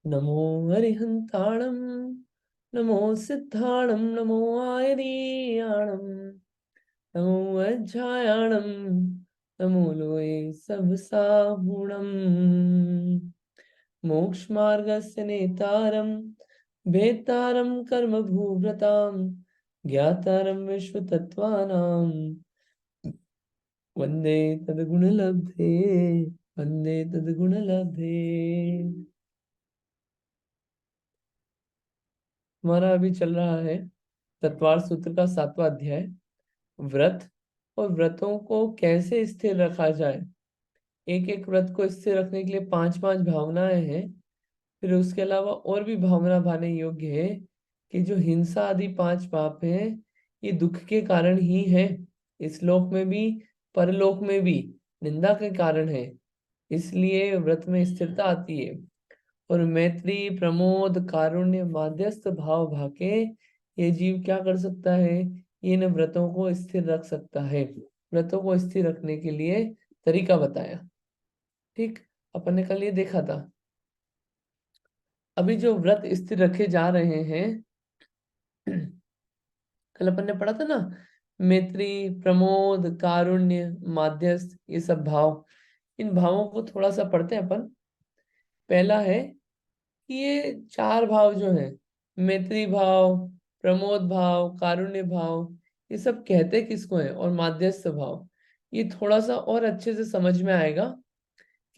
नमो हरिहंताणं नमो सिद्धाणं नमो आयरीयाणं नमो वज्रायाणं नमो लोये सबसाहुणं मोक्षमार्गस्य नेतारं भेतारं कर्मभूभृतां ज्ञातारं विश्वतत्त्वानां वन्दे तद्गुणलब्धे वन्दे तद्गुणलब्धे। हमारा अभी चल रहा है तत्वार सूत्र का 7वां अध्याय, व्रत और व्रतों को कैसे स्थिर रखा जाए। एक एक व्रत को स्थिर रखने के लिए 5 5 भावनाएं हैं। फिर उसके अलावा और भी भावना भाने योग्य है कि जो हिंसा आदि 5 पाप हैं ये दुख के कारण ही है, इस लोक में भी परलोक में भी निंदा के कारण है, इसलिए व्रत में स्थिरता आती है। और मैत्री प्रमोद कारुण्य माध्यस्थ भाव भाके ये जीव क्या कर सकता है, ये इन व्रतों को स्थिर रख सकता है। व्रतों को स्थिर रखने के लिए तरीका बताया। ठीक, अपन ने कल ये देखा था। अभी जो व्रत स्थिर रखे जा रहे हैं कल अपन ने पढ़ा था ना, मैत्री प्रमोद कारुण्य माध्यस्थ ये सब भाव। इन भावों को थोड़ा सा पढ़ते हैं अपन। पहला है कि ये 4 भाव जो हैं, मैत्री भाव, प्रमोद भाव, कारुण्य भाव, ये सब कहते किसको है, और माध्यस्थ भाव ये थोड़ा सा और अच्छे से समझ में आएगा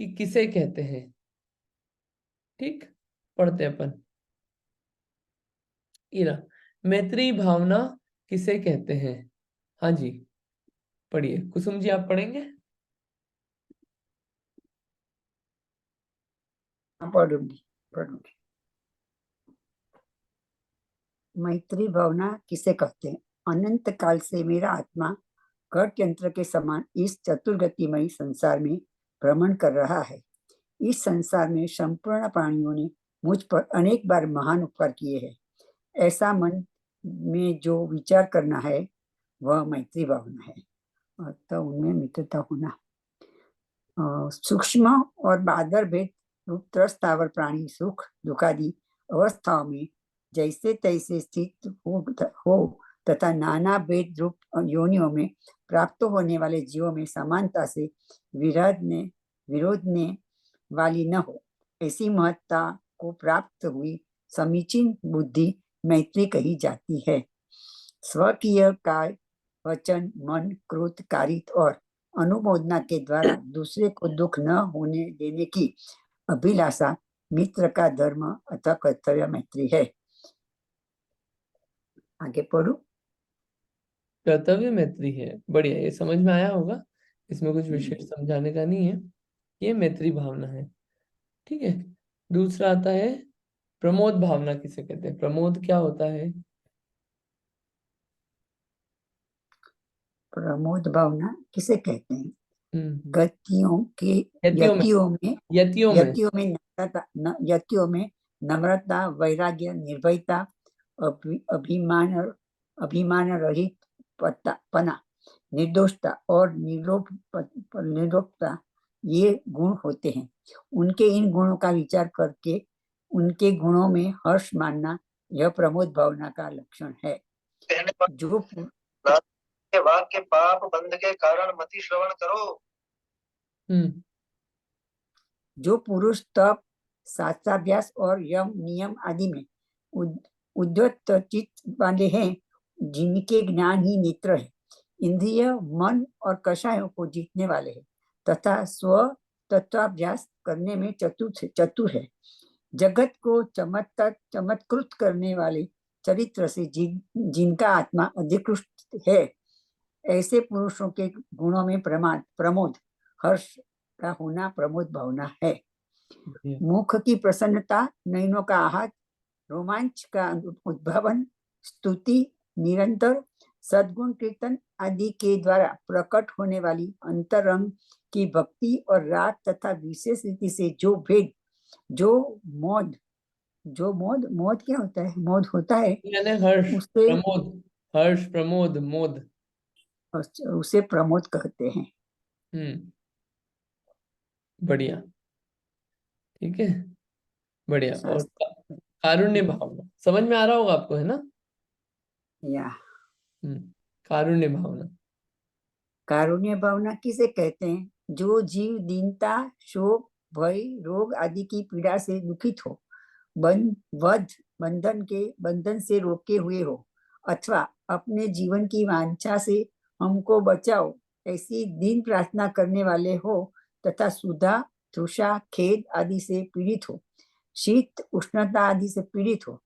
कि किसे कहते हैं। ठीक, पढ़ते हैं अपन। इरा मैत्री भावना किसे कहते हैं। हाँ जी, पढ़िए कुसुम जी, आप पढ़ेंगे। पढ़ूंगी पढ़ूंगी। मैत्री भावना किसे कहते हैं। अनंत काल से मेरा आत्मा घट यंत्र के समान इस चतुर्गतिमय संसार में भ्रमण कर रहा है। इस संसार में संपूर्ण प्राणियों ने मुझ पर अनेक बार महान उपकार किए हैं। ऐसा मन में जो विचार करना है वह मैत्री भावना है, अतः उनमें मित्रता होना। सूक्ष्म और बादर भेद रूप त्रस्तावर प्राणी सुख दुखादि अवस्थाओं में जैसे तैसे स्थित हो तथा नाना भेद रूप योनियों में प्राप्त होने वाले जीवों में समानता से विरोधने वाली न हो, ऐसी महत्ता को प्राप्त हुई समीचीन बुद्धि मैत्री कही जाती है। स्वकीय काय वचन मन क्रोध कारित और अनुमोदना के द्वारा दूसरे को दुख न होने देने की अभिलाषा मित्र का धर्म अथवा कर्तव्य मैत्री है। आगे पढ़ू। कर्तव्य मैत्री है, बढ़िया, ये समझ में आया होगा, इसमें कुछ विशेष समझाने का नहीं है। ये मैत्री भावना है। ठीक है, दूसरा आता है प्रमोद भावना किसे कहते हैं। प्रमोद क्या होता है। प्रमोद भावना किसे कहते हैं। हम्म गतियों के यतियों में, यतियों में यतियों में। यतियों में नम्रता वैराग्य निर्भयता अभिमान अभिमान रहित पना निर्दोषता और निर्लोभता ये गुण होते हैं। उनके इन गुणों का विचार करके उनके गुणों में हर्ष मानना यह प्रमोद भावना का लक्षण है। जो वाक्य पाप बंध के कारण मति श्रवण करो। जो पुरुष तप शास्त्राभ्यास और यम नियम आदि में उद्यत चित्त वाले हैं, जिनके ज्ञान ही नेत्र है, इंद्रिय मन और कषायों को जीतने वाले हैं तथा स्व तत्वाभ्यास करने में चतुर है, जगत को चमत्कृत करने वाले चरित्र से जिनका आत्मा अधिकृत है, ऐसे पुरुषों के गुणों में प्रमोद हर्ष का होना प्रमोद भावना है। मुख की प्रसन्नता, नयनों का आहत, रोमांच का उद्भावन, स्तुति निरंतर सद्गुण कीर्तन आदि के द्वारा प्रकट होने वाली अंतरंग की भक्ति और राग तथा विशेष रीति से जो भेद जो मोद क्या होता है, मोद होता है हर्ष उसे प्रमोद, हर्ष प्रमोद मोद, उसे प्रमोद कहते हैं। बढ़िया, ठीक है। बढ़िया। और शास्त्र कारुण्य भावना समझ में आ रहा होगा आपको, है ना? या हम्म। कारुण्य भावना। कारुण्य भावना किसे कहते हैं? जो जीव दीनता, शोक, भय, रोग आदि की पीड़ा से दुखित हो, वध बंधन से रोके हुए हो, अथवा अपने जीवन की वांछा से हमको बचाओ ऐसी दीन प्रार्थना करने वाले हो, तथा सुधा, तृषा, खेद आदि से पीड़ित हो, शीत उष्णता आदि से पीड़ित हो,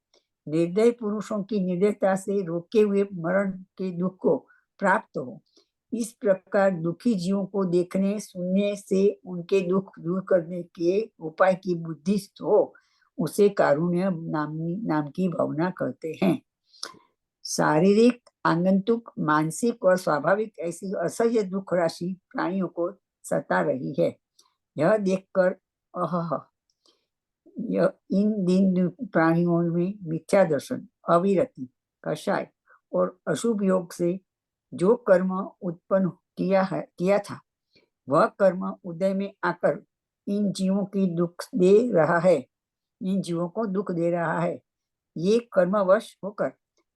निर्दय पुरुषों की निर्दयता से रोके हुए मरण के दुख को प्राप्त हो। इस प्रकार दुखी जीवों को देखने सुनने से उनके दुख दूर करने के उपाय की बुद्धि हो, उसे कारुण्य नाम की भावना कहते हैं। शारीरिक, आगंतुक, मानसिक और स्वाभाविक ऐसी असह्य दुख राशि प्राणियों को सता रही है। यह देखकर अह यह इन दिन प्राणियों में मिथ्या दर्शन, अविरति, कषाय और अशुभ योग से जो कर्म उत्पन्न किया था, वह कर्म उदय में आकर इन जीवों की दुख दे रहा है, इन जीवों को दुख दे रहा है। ये कर्मवश होकर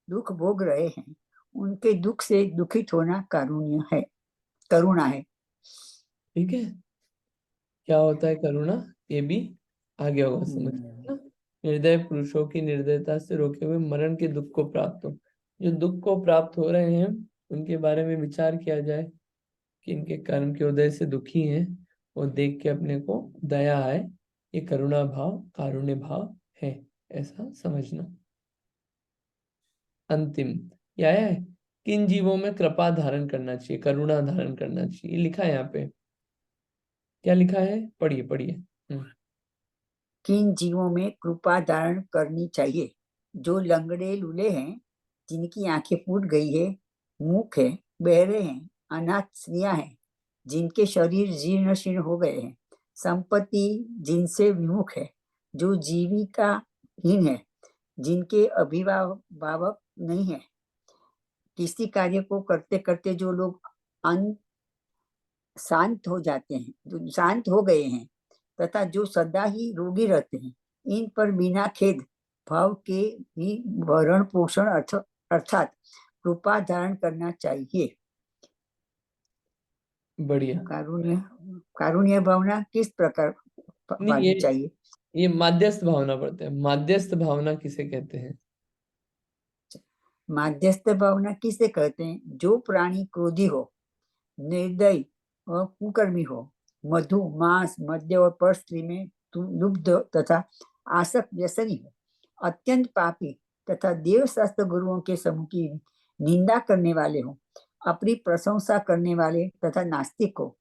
दुख भोग रहे हैं, उनके दुख से दुखित होना कारुण्य है, करुणा है। ठीक है। क्या होता है करुणा, ये भी आगे होगा समझ हम्म, ना। निर्दय पुरुषों की निर्दयता से रोके हुए मरण के दुख को प्राप्त हो। जो दुख को प्राप्त हो रहे हैं उनके बारे में विचार किया जाए कि इनके कर्म के उदय से दुखी हैं, और देख के अपने को दया आए। ये करुणा भाव, कारुण्य भाव है, ऐसा समझना। अंतिम यह है, किन जीवों में कृपा धारण करना चाहिए, करुणा धारण करना चाहिए, लिखा है यहाँ पे। क्या लिखा है, पढ़िए पढ़िए। किन जीवों में कृपा धारण करनी चाहिए? जो लंगड़े लूले हैं, जिनकी आंखें फूट गई है, मूक है, बहरे हैं, अनाथ स्त्रियां हैं, जिनके शरीर जीर्ण शीर्ण हो गए हैं, संपत्ति जिनसे विमुख है, जो जीविका हीन है, जिनके अभिभावक नहीं है, किसी कार्य को करते करते जो लोग शांत हो जाते हैं, जो शांत हो गए हैं, तथा जो सदा ही रोगी रहते हैं, इन पर बिना खेद भाव के ही भरण पोषण अर्थात कृपा धारण करना चाहिए। बढ़िया। कारुण्य कारुण्य भावना किस प्रकार नहीं, पानी चाहिए? ये माध्यस्थ भावना पढ़ते हैं। माध्यस्थ भावना किसे कहते हैं? माध्यस्थ भावना किसे कहते हैं? जो प्राणी क्रोधी हो, निर्दयी और कुकर्मी हो, मधु, मांस, मद्य और पर स्त्री में लुब्ध तथा आसक्त व्यसनी हो, अत्यंत पापी तथा देव शास्त्र गुरुओं के समूह की निंदा करने वाले हो, अपनी प्रशंसा करने वाले तथा नास्तिक हो,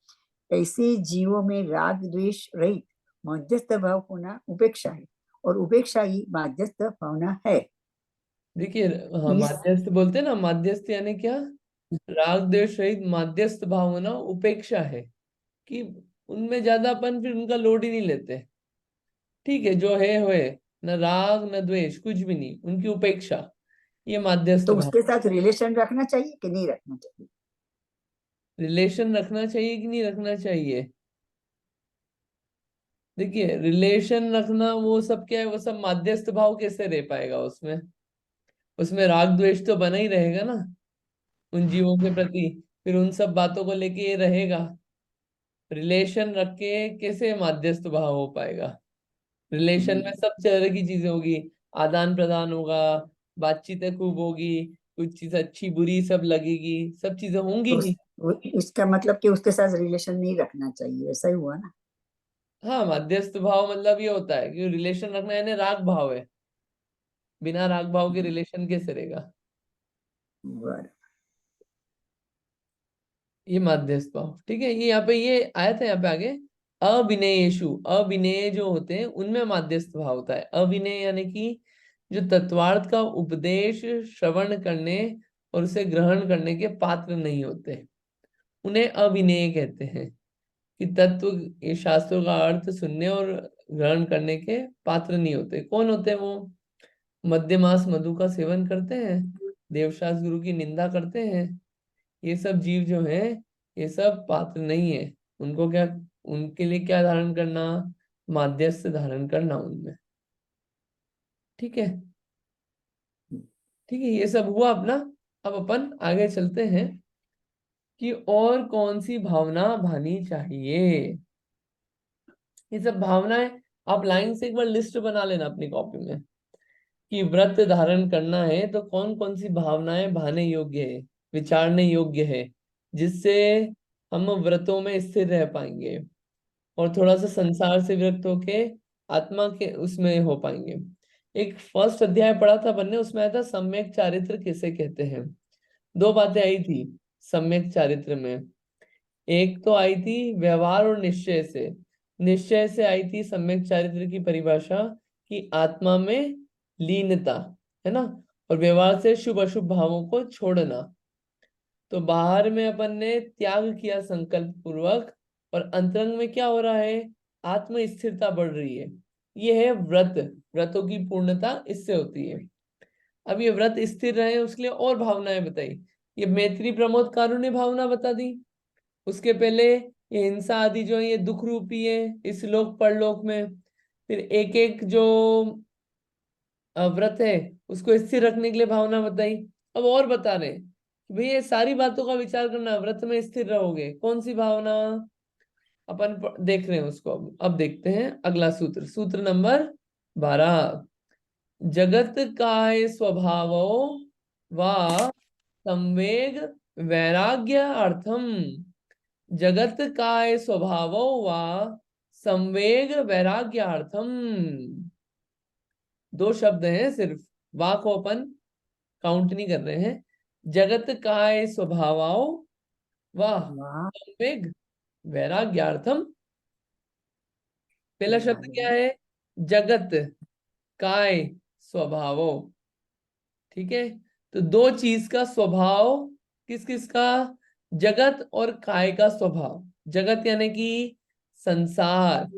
ऐसे जीवों में राग द्वेष रहित मध्यस्थ भाव होना उपेक्षा है, और उपेक्षा ही मध्यस्थ भावना है। देखिए, हाँ, इस माध्यस्थ बोलते हैं ना, माध्यस्थ यानी क्या? राग द्वेष रहित माध्यस्थ भावना उपेक्षा है, कि उनमें ज्यादापन फिर उनका लोड ही नहीं लेते। ठीक है, जो है होए, न राग न द्वेष, कुछ भी नहीं, उनकी उपेक्षा, ये माध्यस्थ तो भाव। उसके साथ रिलेशन रखना चाहिए कि नहीं रखना चाहिए? रिलेशन रखना चाहिए कि नहीं रखना चाहिए? देखिए, रिलेशन रखना वो सब क्या है, वो सब माध्यस्थ भाव कैसे रह पाएगा उसमें? उसमें राग द्वेष तो बना ही रहेगा ना उन जीवों के प्रति, फिर उन सब बातों को लेके ये रहेगा। रिलेशन रख के कैसे मध्यस्थ भाव हो पाएगा? रिलेशन में सब तरह की चीजें होगी, आदान प्रदान होगा, बातचीतें खूब होगी, कुछ चीज अच्छी बुरी सब लगेगी, सब चीजें होंगी तो ही। इसका मतलब कि उसके साथ रिलेशन नहीं रखना चाहिए, ऐसा ही हुआ ना? हाँ, मध्यस्थ भाव मतलब ये होता है कि रिलेशन रखना यानी राग भाव है, बिना राग भाव के रिलेशन कैसे रहेगा? बराबर। ये मध्यस्थ भाव, ठीक है। ये यहाँ पे ये आया था, यहाँ पे आगे अविनयेषु, अविनय जो होते हैं उनमें मध्यस्थ भाव होता है। अविनय यानी कि जो तत्वार्थ का उपदेश श्रवण करने और उसे ग्रहण करने के पात्र नहीं होते, उन्हें अविनय कहते हैं। कि तत्व, ये शास्त्रों का अर्थ सुनने और ग्रहण करने के पात्र नहीं होते। कौन होते हैं वो? मद्य मांस मधु का सेवन करते हैं, देवशास्त्र गुरु की निंदा करते हैं, ये सब जीव जो हैं, ये सब पात्र नहीं है। उनको क्या, उनके लिए क्या धारण करना? माध्यस्थ धारण करना उनमें। ठीक है, ठीक है, ये सब हुआ अपना। अब अपन आगे चलते हैं कि और कौन सी भावना भानी चाहिए। ये सब भावनाएं आप लाइन से एक बार लिस्ट बना लेना अपनी कॉपी में, कि व्रत धारण करना है तो कौन कौन सी भावनाएं भाने योग्य है, विचारने योग्य है, जिससे हम व्रतों में स्थिर रह पाएंगे और थोड़ा सा संसार से विरक्त होके आत्मा के उसमें हो पाएंगे। एक फर्स्ट अध्याय पढ़ा था बनने, उसमें आया था सम्यक चारित्र किसे कहते हैं। दो बातें आई थी सम्यक चारित्र में। एक तो आई थी व्यवहार और निश्चय से। निश्चय से आई थी सम्यक चारित्र की परिभाषा कि आत्मा में लीनता, है ना। और व्यवहार से शुभ अशुभ भावों को छोड़ना। तो बाहर में अपन ने त्याग किया संकल्प पूर्वक, और अंतरंग में क्या हो रहा है, आत्म स्थिरता बढ़ रही है। ये है व्रत। व्रतों की पूर्णता इससे होती है। अब ये व्रत स्थिर रहे उसके लिए और भावनाएं बताई। ये मैत्री प्रमोद कारुण्य भावना बता दी। उसके पहले ये हिंसा आदि जो है ये दुख रूपी है इस लोक परलोक में। फिर एक एक जो व्रत है उसको स्थिर रखने के लिए भावना बताई। अब और बता रहे हैं कि भाई ये सारी बातों का विचार करना, व्रत में स्थिर रहोगे, कौन सी भावना अपन देख रहे हैं उसको। अब देखते हैं अगला सूत्र, सूत्र नंबर 12। जगत काय स्वभावो वा संवेग वैराग्य अर्थम। जगत काय स्वभावो वा संवेग वैराग्यार्थम। दो शब्द हैं सिर्फ, वा को अपन काउंट नहीं कर रहे हैं। जगत काय स्वभावो वा वाह, संवेग वैराग्यार्थम। पहला शब्द क्या है, जगत काय स्वभावो। ठीक है, तो दो चीज का स्वभाव, किस किस का, जगत और काय का स्वभाव। जगत यानी कि संसार,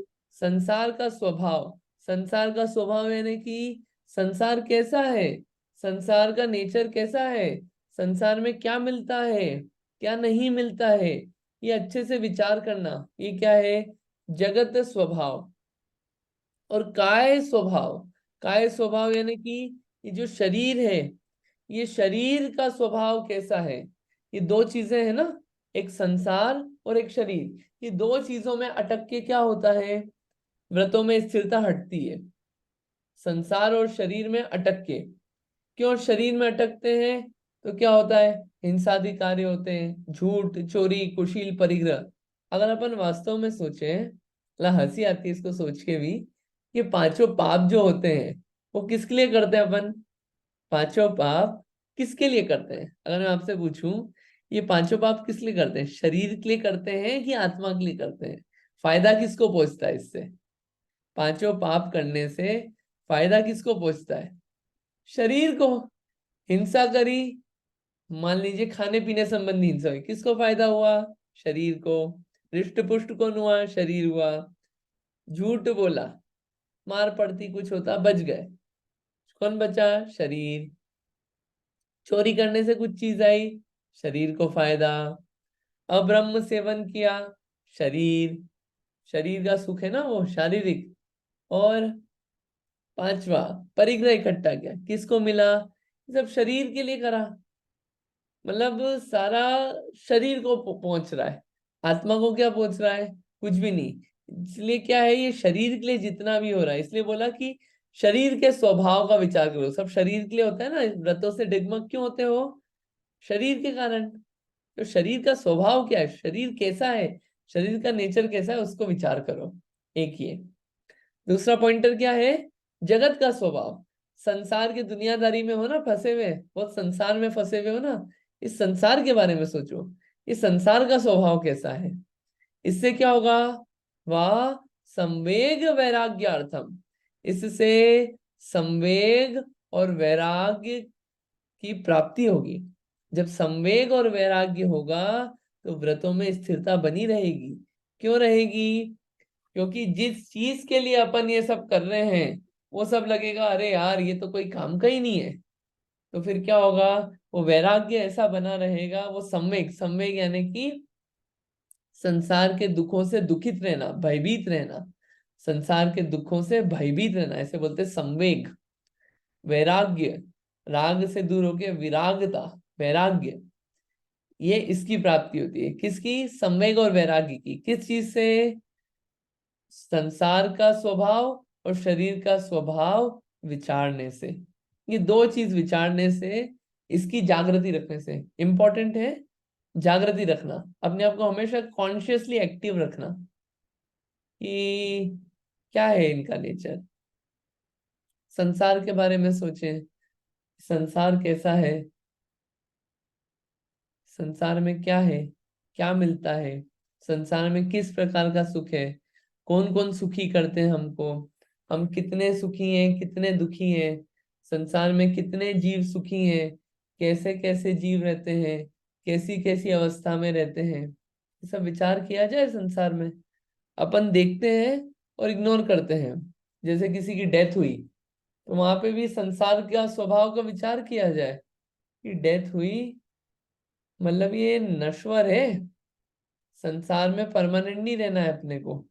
संसार का स्वभाव। संसार का स्वभाव यानी कि संसार कैसा है, संसार का नेचर कैसा है, संसार में क्या मिलता है क्या नहीं मिलता है, ये अच्छे से विचार करना। ये क्या है, जगत स्वभाव। और काय स्वभाव, काय स्वभाव यानी कि ये जो शरीर है, ये शरीर का स्वभाव कैसा है। ये दो चीजें हैं ना, एक संसार और एक शरीर। ये दो चीजों में अटक के क्या होता है, व्रतों में स्थिरता हटती है। संसार और शरीर में अटक के, क्यों शरीर में अटकते हैं तो क्या होता है, हिंसादि कार्य होते हैं, झूठ चोरी कुशील परिग्रह। अगर अपन वास्तव में सोचें, ला हंसी आती है इसको सोच के भी, ये पांचों पाप जो होते हैं वो किसके लिए करते हैं अपन। पांचों पाप किसके लिए करते हैं, अगर मैं आपसे पूछूं, ये पांचों पाप किस लिए करते हैं, शरीर के लिए करते हैं कि आत्मा के लिए करते हैं। फायदा किसको पहुंचता है इससे, पांचों पाप करने से फायदा किसको पहुंचता है, शरीर को। हिंसा करी, मान लीजिए खाने पीने संबंधी हिंसा हुई, किसको फायदा हुआ, शरीर को। रिष्ट पुष्ट कौन हुआ, शरीर हुआ। झूठ बोला, मार पड़ती कुछ होता बच गए, कौन बचा, शरीर। चोरी करने से कुछ चीज आई, शरीर को फायदा। अब्रह्म सेवन किया, शरीर, शरीर का सुख है ना वो शारीरिक। और पांचवा, परिग्रह इकट्ठा किया, किसको मिला, ये सब शरीर के लिए करा। मतलब सारा शरीर को पहुंच रहा है, आत्मा को क्या पहुंच रहा है, कुछ भी नहीं। इसलिए क्या है, ये शरीर के लिए जितना भी हो रहा है, इसलिए बोला कि शरीर के स्वभाव का विचार करो। सब शरीर के लिए होता है ना, व्रतों से डिगमग क्यों होते हो, शरीर के कारण। तो शरीर का स्वभाव क्या है, शरीर कैसा है, शरीर का नेचर कैसा है, उसको विचार करो। एक ये। दूसरा पॉइंटर क्या है, जगत का स्वभाव। संसार की दुनियादारी में हो ना फंसे हुए, बहुत संसार में फंसे हुए हो ना, इस संसार के बारे में सोचो, इस संसार का स्वभाव कैसा है। इससे क्या होगा, वह संवेग वैराग्यार्थम। इससे संवेग और वैराग्य की प्राप्ति होगी। जब संवेग और वैराग्य होगा तो व्रतों में स्थिरता बनी रहेगी। क्यों रहेगी, क्योंकि जिस चीज के लिए अपन ये सब कर रहे हैं वो सब लगेगा अरे यार ये तो कोई काम का ही नहीं है। तो फिर क्या होगा, वो वैराग्य ऐसा बना रहेगा, वो संवेग, संवेग यानी कि संसार के दुखों से दुखित रहना, भयभीत रहना। संसार के दुखों से भयभीत रहना, ऐसे बोलते हैं संवेग। वैराग्य, राग से दूर होके विरागता, वैराग्य, ये इसकी प्राप्ति होती है। किसकी? संवेग और वैराग्य की। किस चीज से? संसार का स्वभाव और शरीर का स्वभाव विचारने से। ये दो चीज विचारने से, इसकी जागृति रखने से। इंपॉर्टेंट है जागृति रखना, अपने आप को हमेशा कॉन्शियसली एक्टिव रखना कि क्या है इनका नेचर। संसार के बारे में सोचें, संसार कैसा है, संसार में क्या है, क्या मिलता है, संसार में किस प्रकार का सुख है, कौन कौन सुखी करते हैं हमको, हम कितने सुखी हैं कितने दुखी हैं, संसार में कितने जीव सुखी हैं, कैसे कैसे जीव रहते हैं, कैसी कैसी अवस्था में रहते हैं, ये सब विचार किया जाए संसार में। अपन देखते हैं और इग्नोर करते हैं। जैसे किसी की डेथ हुई तो वहां पे भी संसार का स्वभाव का विचार किया जाए कि डेथ हुई, मतलब ये नश्वर है, संसार में परमानेंट नहीं रहना है अपने को।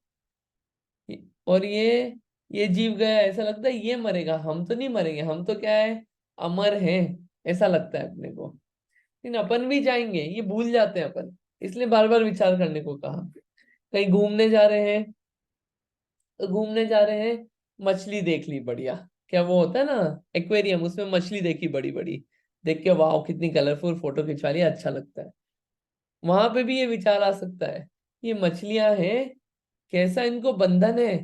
और ये जीव गया, ऐसा लगता है ये मरेगा, हम तो नहीं मरेंगे, हम तो क्या है, अमर हैं, ऐसा लगता है अपने को। लेकिन अपन भी जाएंगे, ये भूल जाते हैं अपन। इसलिए बार बार विचार करने को कहा। कहीं घूमने जा रहे हैं तो घूमने जा रहे हैं, मछली देख ली बढ़िया, क्या वो होता है ना एक्वेरियम, उसमें मछली देखी बड़ी बड़ी, देख के वाह कितनी कलरफुल, फोटो खिंचवा लिया, अच्छा लगता है। वहां पे भी ये विचार आ सकता है, ये मछलियां हैं, कैसा इनको बंधन है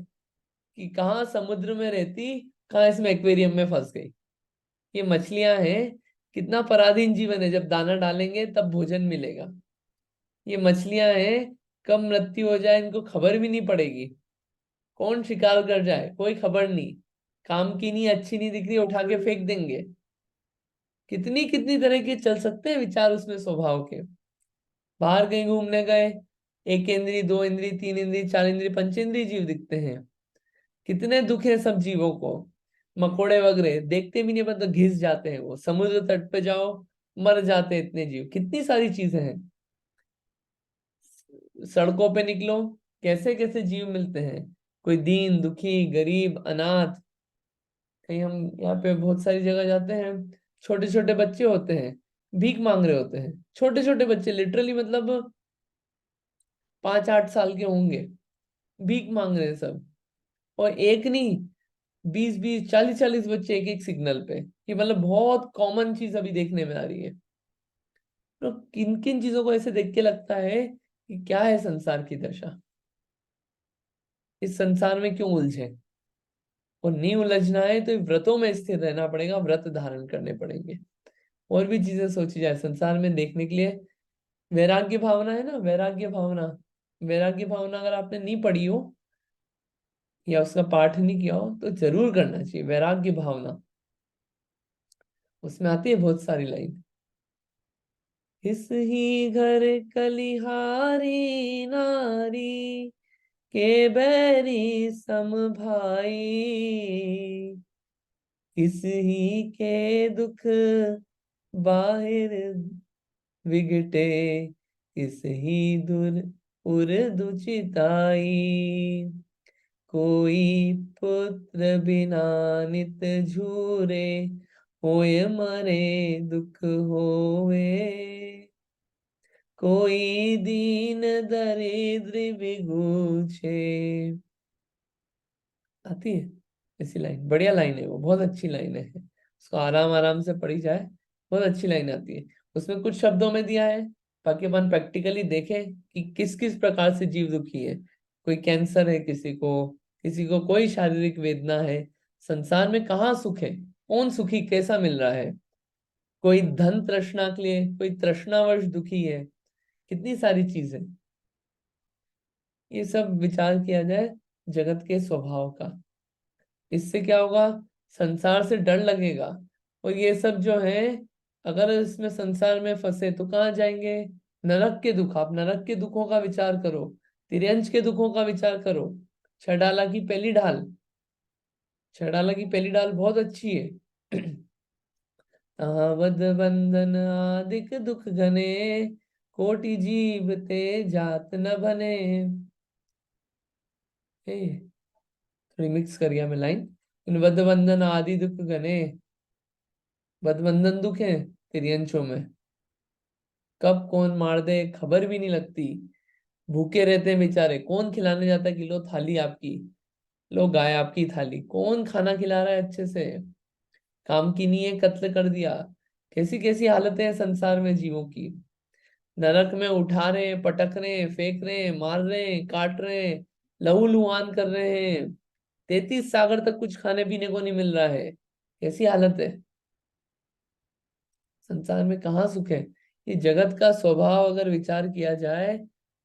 कि कहाँ समुद्र में रहती, कहाँ इसमें एक्वेरियम में फंस गई। ये मछलियां हैं, कितना पराधीन जीवन है, जब दाना डालेंगे तब भोजन मिलेगा। ये मछलियां हैं, कब मृत्यु हो जाए इनको खबर भी नहीं पड़ेगी, कौन शिकार कर जाए कोई खबर नहीं, काम की नहीं, अच्छी नहीं दिख रही, उठा के फेंक देंगे। कितनी कितनी तरह के चल सकते हैं विचार उसमें स्वभाव के। बाहर कहीं घूमने गए, एक इंद्री, दो इंद्री, तीन इंद्री, चार इंद्री, पंचेंद्री जीव दिखते हैं। कितने दुख है सब जीवों को। मकोड़े वगैरह देखते भी नहीं, मतलब घिस जाते हैं वो, समुद्र तट पे जाओ मर जाते हैं इतने जीव। कितनी सारी चीजें हैं, सड़कों पे निकलो कैसे कैसे जीव मिलते हैं, कोई दीन दुखी गरीब अनाथ। कहीं हम यहाँ पे बहुत सारी जगह जाते हैं, छोटे छोटे बच्चे होते हैं, भीख मांग रहे होते हैं, छोटे छोटे बच्चे लिटरली, मतलब 5-8 साल के होंगे, भीख मांग रहे हैं सब। और एक नहीं, 20-20 40-40 बच्चे एक एक सिग्नल पे, ये मतलब बहुत कॉमन चीज अभी देखने में आ रही है। तो किन किन चीजों को ऐसे देख के लगता है कि क्या है संसार की दशा, इस संसार में क्यों उलझे। और नहीं उलझना है तो व्रतों में स्थिर रहना पड़ेगा, व्रत धारण करने पड़ेंगे। और भी चीजें सोची जाए संसार में देखने के लिए। वैराग्य भावना है ना, वैराग्य भावना, वैराग्य भावना अगर आपने नहीं पढ़ी हो या उसका पाठ नहीं किया हो तो जरूर करना चाहिए। वैराग्य भावना, उसमें आती है बहुत सारी लाइन। इस ही घर कलिहारी नारी के बैरी सम भाई, इस ही के दुख बाहिर विगटे, इस ही दूर उर्दु चिताई, कोई पुत्र बिना नित झूरे, होए मरे दुख होवे, कोई दीन दरिद्र बिगुछे। आती है ऐसी लाइन, बढ़िया लाइन है वो, बहुत अच्छी लाइन है, उसको आराम आराम से पढ़ी जाए, बहुत अच्छी लाइन आती है। उसमें कुछ शब्दों में दिया है, बाकी अपन प्रैक्टिकली देखें कि किस किस प्रकार से जीव दुखी है। कोई कैंसर है किसी को, किसी को कोई शारीरिक वेदना है, संसार में कहाँ सुख है, कौन सुखी कैसा मिल रहा है, कोई धन तृष्णा के लिए, कोई तृष्णावश दुखी है, कितनी सारी चीजें। ये सब विचार किया जाए जगत के स्वभाव का। इससे क्या होगा, संसार से डर लगेगा। और ये सब जो है, अगर इसमें संसार में फंसे तो कहाँ जाएंगे, नरक के दुख। आप नरक के दुखों का विचार करो, तिर्यंच के दुखों का विचार करो। छडाला की पहली ढाल, छडाला की पहली ढाल बहुत अच्छी है। तावद बंधन आदिक दुख घने, कोटि जीव ते जात न बने। ए, थोड़ी मिक्स कर गया मैं लाइन। बद्ध बंधन आदि दुख घने, बदबंधन दुख है तिर्यंचों में, कब कौन मार दे खबर भी नहीं लगती। भूखे रहते हैं बेचारे, कौन खिलाने जाता है कि लो थाली आपकी, लो गाय आपकी थाली, कौन खाना खिला रहा है अच्छे से। काम की नहीं है, कत्ल कर दिया। कैसी कैसी हालतें हैं संसार में जीवों की। नरक में उठा रहे हैं, पटक रहे हैं, फेंक रहे हैं, मार रहे हैं, काट रहे हैं, लहूलुहान कर रहे हैं। 33 सागर तक कुछ खाने पीने को नहीं मिल रहा है। कैसी हालत है। संसार में कहाँ सुख है। ये जगत का स्वभाव अगर विचार किया जाए,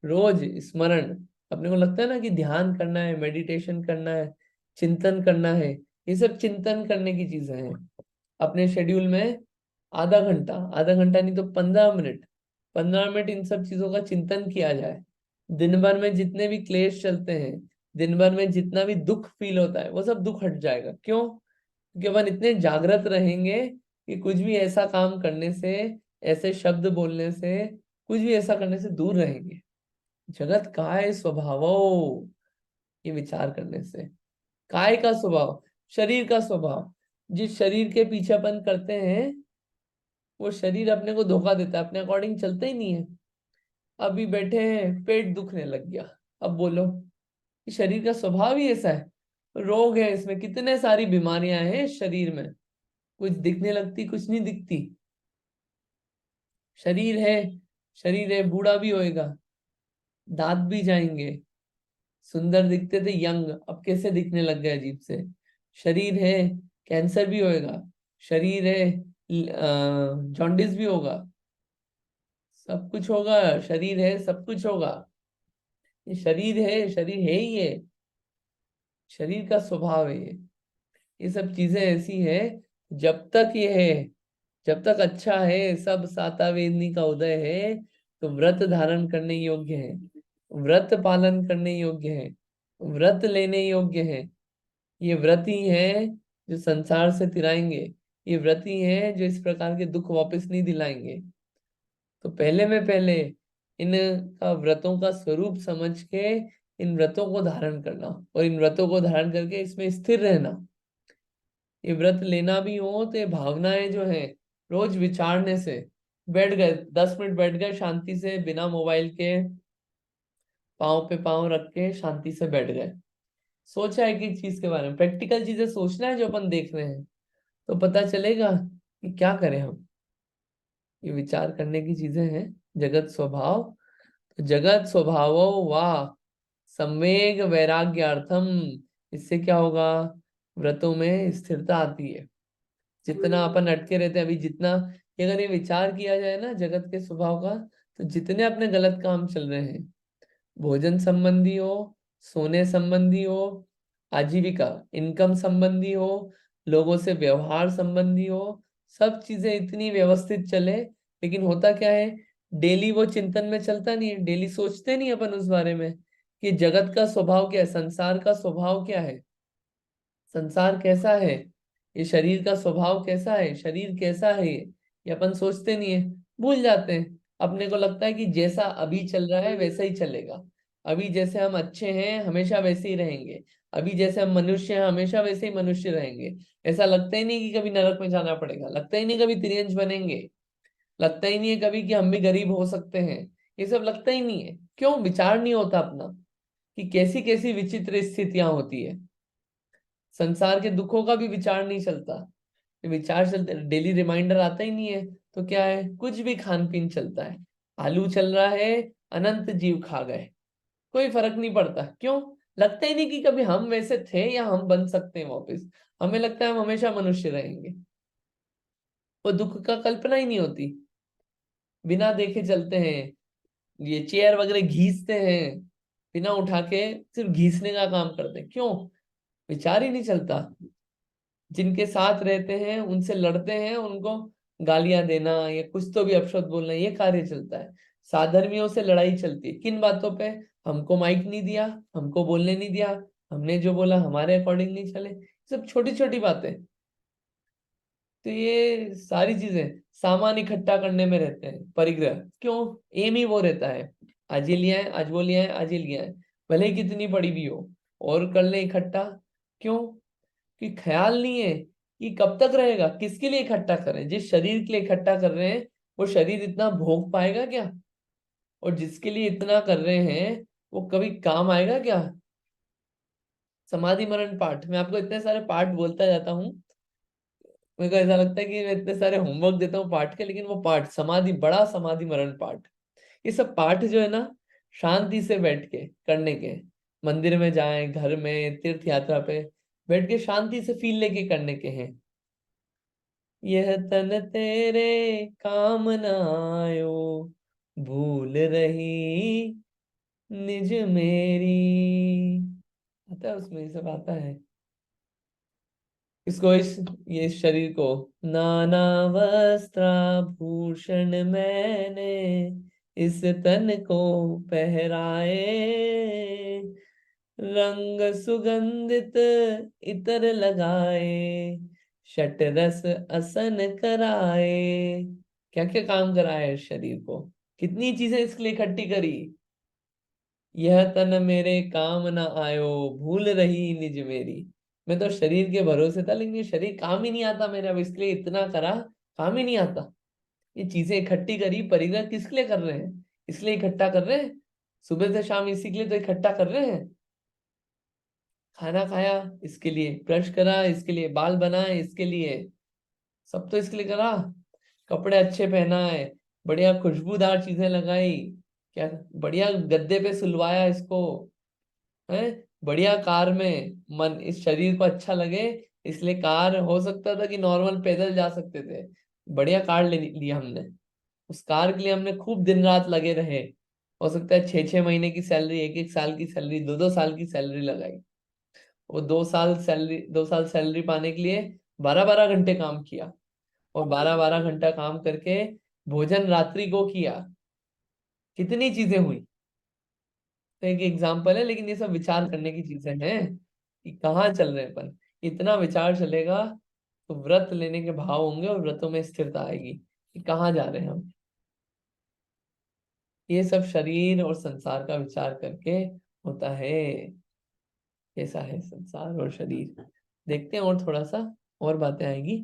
रोज स्मरण, अपने को लगता है ना कि ध्यान करना है, मेडिटेशन करना है, चिंतन करना है, ये सब चिंतन करने की चीजें हैं। अपने शेड्यूल में आधा घंटा नहीं तो 15 मिनट, 15 मिनट इन सब चीजों का चिंतन किया जाए। दिन भर में जितने भी क्लेश चलते हैं, दिन भर में जितना भी दुख फील होता है, वो सब दुख हट जाएगा। क्यों? क्योंकि अपन इतने जागृत रहेंगे कि कुछ भी ऐसा काम करने से, ऐसे शब्द बोलने से, कुछ भी ऐसा करने से दूर रहेंगे। जगत काय स्वभावो, ये विचार करने से। काय का स्वभाव, शरीर का स्वभाव। जिस शरीर के पीछे अपन करते हैं, वो शरीर अपने को धोखा देता है, अपने अकॉर्डिंग चलता ही नहीं है। अभी बैठे हैं, पेट दुखने लग गया, अब बोलो, ये शरीर का स्वभाव ही ऐसा है। रोग है इसमें, कितने सारी बीमारियां हैं इस शरीर में, कुछ दिखने लगती, कुछ नहीं दिखती। शरीर है, शरीर है, बूढ़ा भी होएगा, दांत भी जाएंगे। सुंदर दिखते थे यंग, अब कैसे दिखने लग गए अजीब से। शरीर है, कैंसर भी होएगा। शरीर है, जॉन्डिस भी होगा। सब कुछ होगा, शरीर है, सब कुछ होगा। ये शरीर है, शरीर है ही है, शरीर का स्वभाव है ये सब चीजें ऐसी है। जब तक ये है, जब तक अच्छा है, सब सातावेदनी का उदय है, तो व्रत धारण करने योग्य है, व्रत पालन करने योग्य है, व्रत लेने योग्य है। ये व्रत ही है जो संसार से तिराएंगे। ये व्रत ही है जो इस प्रकार के दुख वापस नहीं दिलाएंगे। तो पहले में पहले इनका व्रतों का स्वरूप समझ के इन व्रतों को धारण करना, और इन व्रतों को धारण करके इसमें स्थिर रहना। ये व्रत लेना भी हो तो ये भावनाएं जो है, रोज विचारने से, बैठ गए 10 मिनट, बैठ गए शांति से, बिना मोबाइल के, पाँव पे पाँव रख के शांति से बैठ गए, सोचा है कि चीज के बारे में, प्रैक्टिकल चीजें सोचना है जो अपन देख रहे हैं, तो पता चलेगा कि क्या करें हम। ये विचार करने की चीजें हैं। जगत स्वभाव, तो जगत स्वभावो वाह सम्वेग वैराग्यार्थम, इससे क्या होगा, व्रतों में स्थिरता आती है। जितना अपन अटके रहते हैं अभी, जितना कि अगर ये विचार किया जाए ना जगत के स्वभाव का, तो जितने अपने गलत काम चल रहे हैं, भोजन संबंधी हो, सोने संबंधी हो, आजीविका इनकम संबंधी हो, लोगों से व्यवहार संबंधी हो, सब चीजें इतनी व्यवस्थित चले, लेकिन होता क्या है, डेली वो चिंतन में चलता नहीं है, डेली सोचते नहीं अपन उस बारे में कि जगत का स्वभाव क्या है, संसार का स्वभाव क्या है, संसार कैसा है, ये शरीर का स्वभाव कैसा है, शरीर कैसा है, ये अपन सोचते नहीं है, भूल जाते हैं। अपने को लगता है कि जैसा अभी चल रहा है वैसा ही चलेगा, अभी जैसे हम अच्छे हैं हमेशा वैसे ही रहेंगे, अभी जैसे हम मनुष्य हैं हमेशा वैसे ही मनुष्य रहेंगे। ऐसा लगता ही नहीं कि कभी नरक में जाना पड़ेगा, लगता ही नहीं कभी तिर्यंच बनेंगे, लगता ही नहीं है कभी कि हम भी गरीब हो सकते हैं। ये सब लगता ही नहीं है। क्यों? विचार नहीं होता अपना कि कैसी कैसी विचित्र स्थितियां होती है। संसार के दुखों का भी विचार नहीं चलता, ये विचार चलते, डेली रिमाइंडर आता ही नहीं है, तो क्या है, कुछ भी खान पीन चलता है। आलू चल रहा है, अनंत जीव खा गए, कोई फर्क नहीं पड़ता। क्यों? लगता ही नहीं कि कभी हम वैसे थे या हम बन सकते हैं वापस। हमें लगता है हम हमेशा मनुष्य रहेंगे। वो दुख का कल्पना ही नहीं होती। बिना देखे चलते हैं, ये चेयर वगैरह घीसते हैं, बिना उठा के सिर्फ घीसने का काम करते हैं। क्यों? विचार ही नहीं चलता। जिनके साथ रहते हैं उनसे लड़ते हैं, उनको गालियां देना या कुछ तो भी अपशब्द बोलना, ये कार्य चलता है। साधर्मियों से लड़ाई चलती है, किन बातों पे, हमको माइक नहीं दिया, हमको बोलने नहीं दिया, हमने जो बोला हमारे अकॉर्डिंग नहीं चले, सब छोटी छोटी बातें। तो ये सारी चीजें सामान इकट्ठा करने में रहते हैं परिग्रह। क्यों? एम ही वो रहता है, आज ये लिया है, आज वो लिया है, आज ये लिया है, भले ही कितनी पड़ी भी हो, और कर ले इकट्ठा। क्यों? कि ख्याल नहीं है ये कब तक रहेगा? किसके लिए इकट्ठा कर रहे हैं? जिस शरीर के लिए इकट्ठा कर रहे हैं वो शरीर इतना भोग पाएगा क्या? और जिसके लिए इतना कर रहे हैं वो कभी काम आएगा क्या? समाधि मरण पाठ, मैं आपको इतने सारे पाठ बोलता जाता हूँ, मेरे को ऐसा लगता है कि मैं इतने सारे होमवर्क देता हूँ पाठ के, लेकिन वो पाठ समाधि, बड़ा समाधि मरण पाठ, ये सब पाठ जो है ना, शांति से बैठ के करने के, मंदिर में जाएं, घर में, तीर्थ यात्रा पे बैठ के शांति से फील लेके करने के हैं। यह तन तेरे काम न आयो, भूल रही निज मेरी, आता है उसमें, ये सब आता है। इसको ये इस शरीर को, नाना वस्त्राभूषण मैंने इस तन को पहराए, रंग सुगंधित इतर लगाए, शट रस असन कराए। क्या क्या काम कराए इस शरीर को, कितनी चीजें इसके लिए इकट्ठी करी। यह तन मेरे काम न आयो, भूल रही निज मेरी। मैं तो शरीर के भरोसे था, लेकिन ये शरीर काम ही नहीं आता मेरे, अब इसके लिए इतना करा, काम ही नहीं आता। ये चीजें इकट्ठी करी, परिग्रह किसके लिए कर रहे हैं? इसलिए इकट्ठा कर रहे हैं, सुबह से शाम इसी के लिए तो इकट्ठा कर रहे हैं। खाना खाया इसके लिए, ब्रश करा इसके लिए, बाल बनाए इसके लिए, सब तो इसके लिए करा। कपड़े अच्छे पहनाए, बढ़िया खुशबूदार चीजें लगाई, क्या बढ़िया गद्दे पे सुलवाया इसको, है बढ़िया कार में, मन इस शरीर को अच्छा लगे, इसलिए कार, हो सकता था कि नॉर्मल पैदल जा सकते थे, बढ़िया कार ले लिया हमने, उस कार के लिए हमने खूब दिन रात लगे रहे, हो सकता है 6-6 महीने की सैलरी, 1-1 साल की सैलरी, 2-2 साल की सैलरी लगाई। वो 2 साल सैलरी पाने के लिए 12-12 घंटे काम किया, और 12-12 घंटा काम करके भोजन रात्रि को किया, कितनी चीजें हुई। तो एक एग्जाम्पल है, लेकिन ये सब विचार करने की चीजें हैं कि कहाँ चल रहे हैं अपन। इतना विचार चलेगा तो व्रत लेने के भाव होंगे और व्रतों में स्थिरता आएगी कि कहाँ जा रहे हैं हम। ये सब शरीर और संसार का विचार करके होता है। कैसा है संसार और शरीर, देखते हैं, और थोड़ा सा और बातें आएगी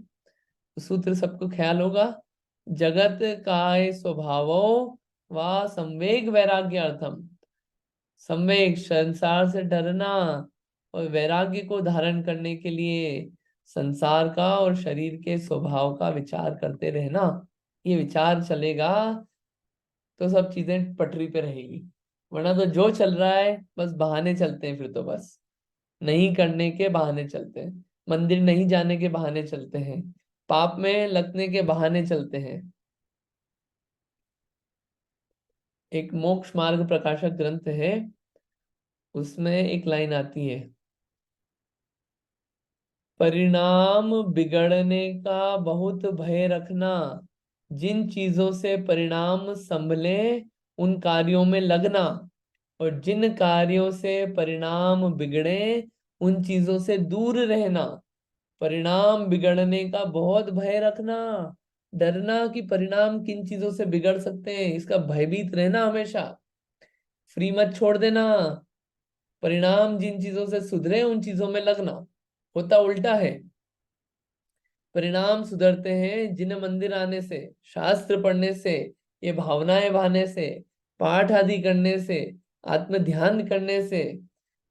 तो सूत्र सबको ख्याल होगा। जगत काय स्वभावो वा संवेग वैराग्यार्थम। संवेग, संसार से डरना, और वैराग्य को धारण करने के लिए संसार का और शरीर के स्वभाव का विचार करते रहना। ये विचार चलेगा तो सब चीजें पटरी पे रहेगी, वरना तो जो चल रहा है बस बहाने चलते हैं, फिर तो बस नहीं करने के बहाने चलते हैं, मंदिर नहीं जाने के बहाने चलते हैं, पाप में लगने के बहाने चलते हैं। एक मोक्ष मार्ग प्रकाशक ग्रंथ है, उसमें एक लाइन आती है, परिणाम बिगड़ने का बहुत भय रखना, जिन चीजों से परिणाम संभले उन कार्यों में लगना, और जिन कार्यों से परिणाम बिगड़े उन चीजों से दूर रहना। परिणाम बिगड़ने का बहुत भय रखना, डरना कि परिणाम किन चीजों से बिगड़ सकते हैं, इसका भयभीत रहना हमेशा, फ्री मत छोड़ देना। परिणाम जिन चीजों से सुधरे उन चीजों में लगना, होता उल्टा है। परिणाम सुधरते हैं जिन मंदिर आने से, शास्त्र पढ़ने से, ये भावनाएं बहाने से, पाठ आदि करने से, आत्म ध्यान करने से,